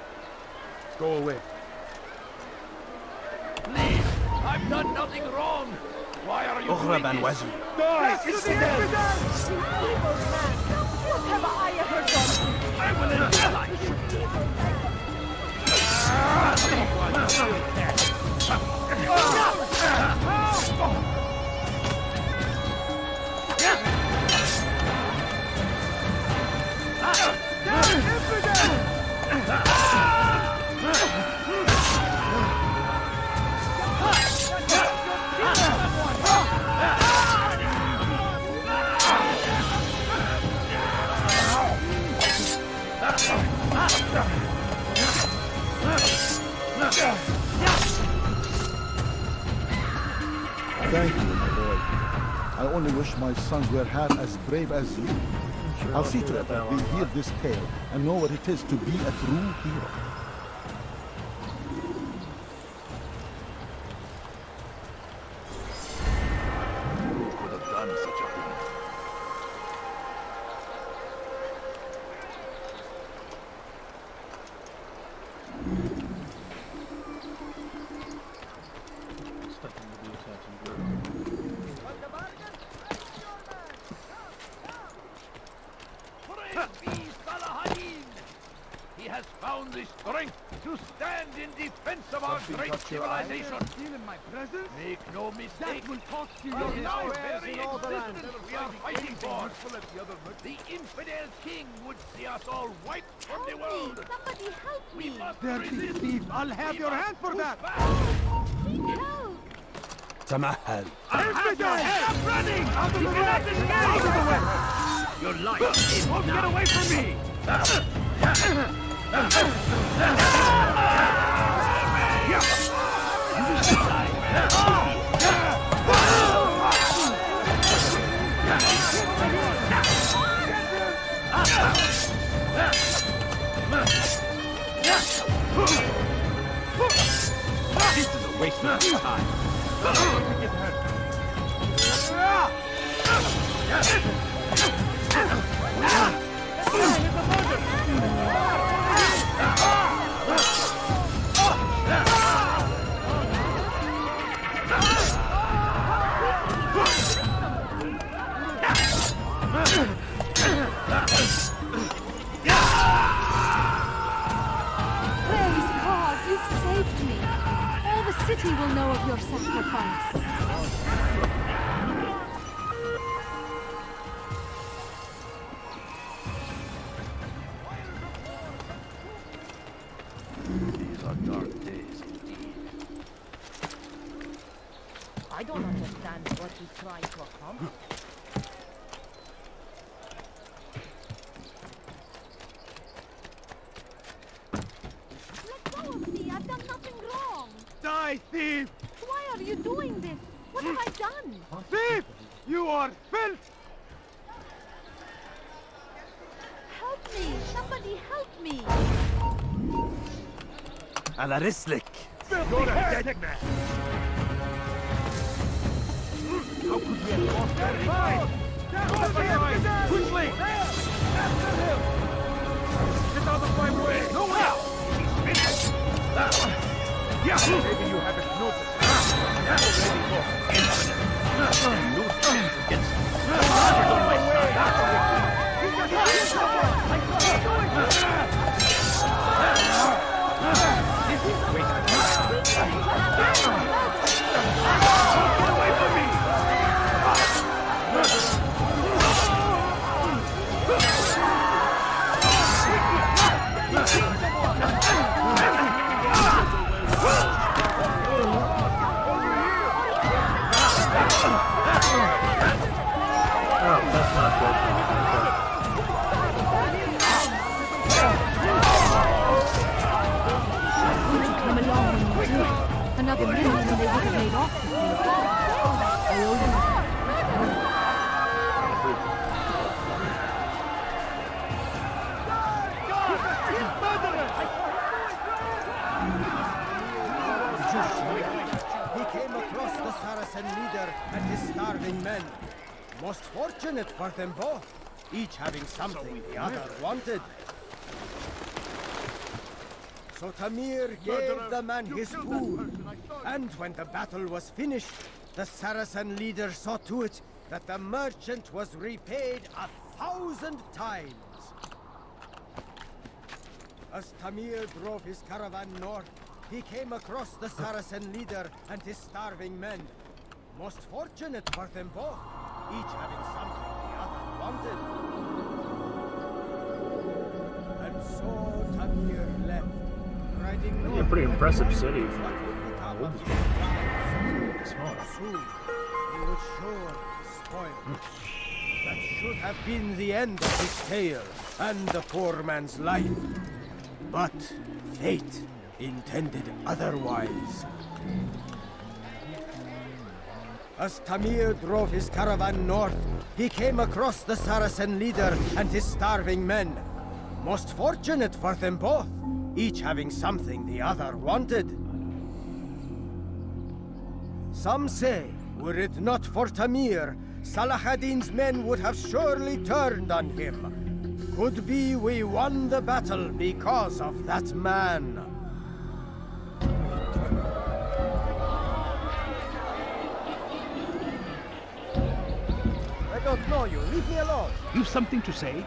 Go away. Please! I've done nothing wrong! Why are you doing this? Die! It's the infidels! Evil man! What have I ever done? I will end your life! Thank you, my boy. I only wish my sons were half as brave as you. I'll see to it that they hear this tale and know what it is to be a true hero. Who could have done such a thing? He has found the strength to stand in defense of our great civilization. Make no mistake. That will cost you It your is our lives very in all the land. existence we are fighting for. The infidel king would see us all wiped from the world. Somebody help me! We must Dirty resist. thief! I'll have your hand for that! Help! تمهل. Infidel! Stop running! Out of the way! Out Out of the way! Your life is now. Get away from me! This is a waste of time. Praise God, you saved me. All the city will know of your sacrifice. These are dark days indeed. I don't understand what he's trying to accomplish. Let go of me. I've done nothing wrong. Die, thief! Why are you doing this? What have I done? Thief! You are filth! Help me. Somebody help me. على رسلك. You're a dead man! How could we have lost that fight? Quickly! After him! Get out of my way! No way! Maybe you haven't noticed. starving men. Most fortunate for them both, each having something the other wanted. So Tamir gave the man his food, and when the battle was finished, the Saracen leader saw to it that the merchant was repaid 1,000 times. As Tamir drove his caravan north, he came across the Saracen leader and his starving men. Most fortunate for them both, each having something the other wanted. And so Tamir left, riding north. Yeah, pretty impressive city. Soon, he would sure spoil. That should have been the end of his tale and the poor man's life. But fate intended otherwise. As Tamir drove his caravan north, he came across the Saracen leader and his starving men. Most fortunate for them both, each having something the other wanted. Some say, were it not for Tamir, Salah ad-Din's men would have surely turned on him. Could be we won the battle because of that man. I don't know you. Leave me alone. You've something to say?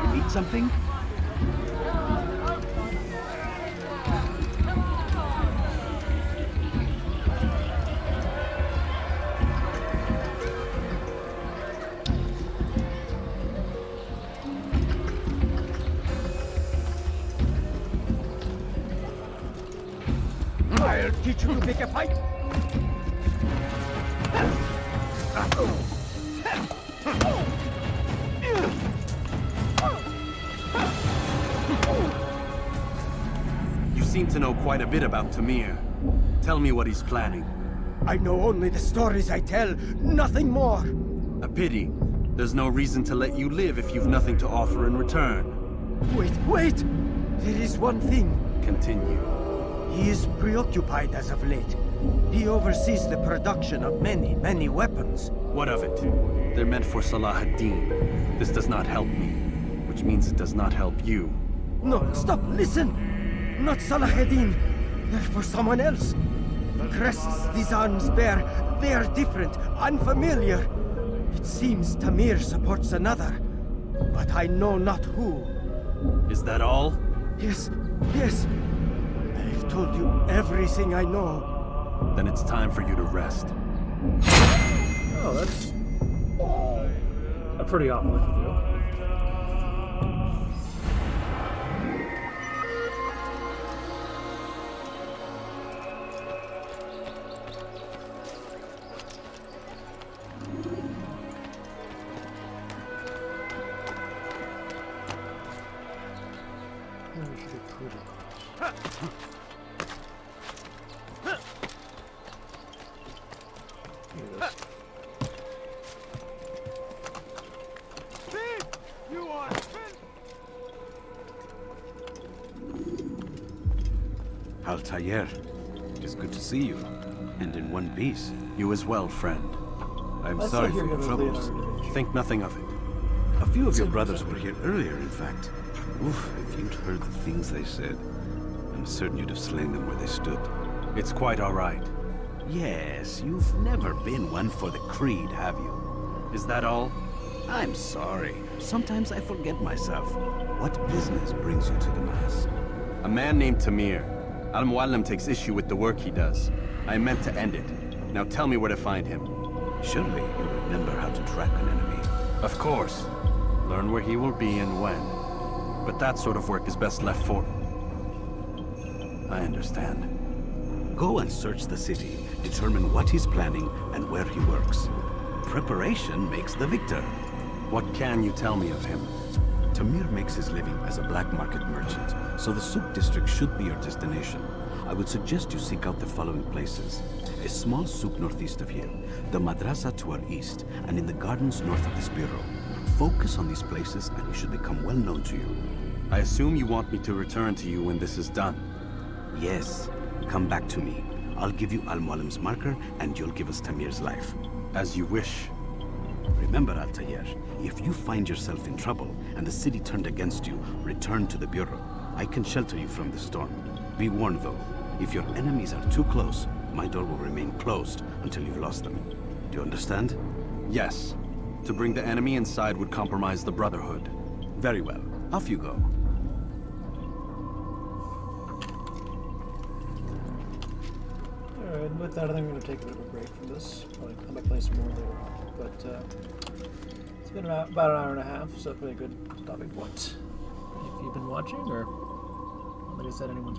You need something? I'll teach you to pick a fight. You seem to know quite a bit about Tamir. Tell me what he's planning. I know only the stories I tell, nothing more. A pity. There's no reason to let you live if you've nothing to offer in return. Wait! There is one thing. Continue. He is preoccupied as of late. He oversees the production of many, many weapons. What of it? They're meant for Salah ad-Din. This does not help me, which means it does not help you. No, stop, listen! Not Salah ad-Din. They're for someone else. The crests these arms bear, they are different, unfamiliar. It seems Tamir supports another, but I know not who. Is that all? Yes. I've told you everything I know. Then it's time for you to rest. Oh, that's a pretty opulent view. Altair, it is good to see you, and in one piece. You as well, friend. I'm sorry for your troubles. Think nothing of it. A few of your brothers were here earlier, in fact. Oof, if you'd heard the things they said, I'm certain you'd have slain them where they stood. It's quite all right. Yes, you've never been one for the creed, have you? Is that all? I'm sorry. Sometimes I forget myself. What business brings you to the Mass? A man named Tamir. Al-Muallim takes issue with the work he does. I meant to end it. Now tell me where to find him. Surely you remember how to track an enemy. Of course. Learn where he will be and when. But that sort of work is best left for... I understand. Go and search the city. Determine what he's planning and where he works. Preparation makes the victor. What can you tell me of him? Tamir makes his living as a black market merchant, so the Souk district should be your destination. I would suggest you seek out the following places. A small souk northeast of here, the madrasa to our east, and in the gardens north of this bureau. Focus on these places and we should become well known to you. I assume you want me to return to you when this is done. Yes. Come back to me. I'll give you Al-Mualim's marker and you'll give us Tamir's life. As you wish. Remember, Altair, if you find yourself in trouble and the city turned against you, return to the bureau. I can shelter you from the storm. Be warned though, if your enemies are too close, my door will remain closed until you've lost them. Do you understand? Yes. To bring the enemy inside would compromise the Brotherhood. Very well. Off you go. Alright, with that I think I'm going to take a bit of a break from this. Probably I might play some more later on. But it's been about an hour and a half, so probably a good stopping point. If you've been watching, or like I said, anyone's been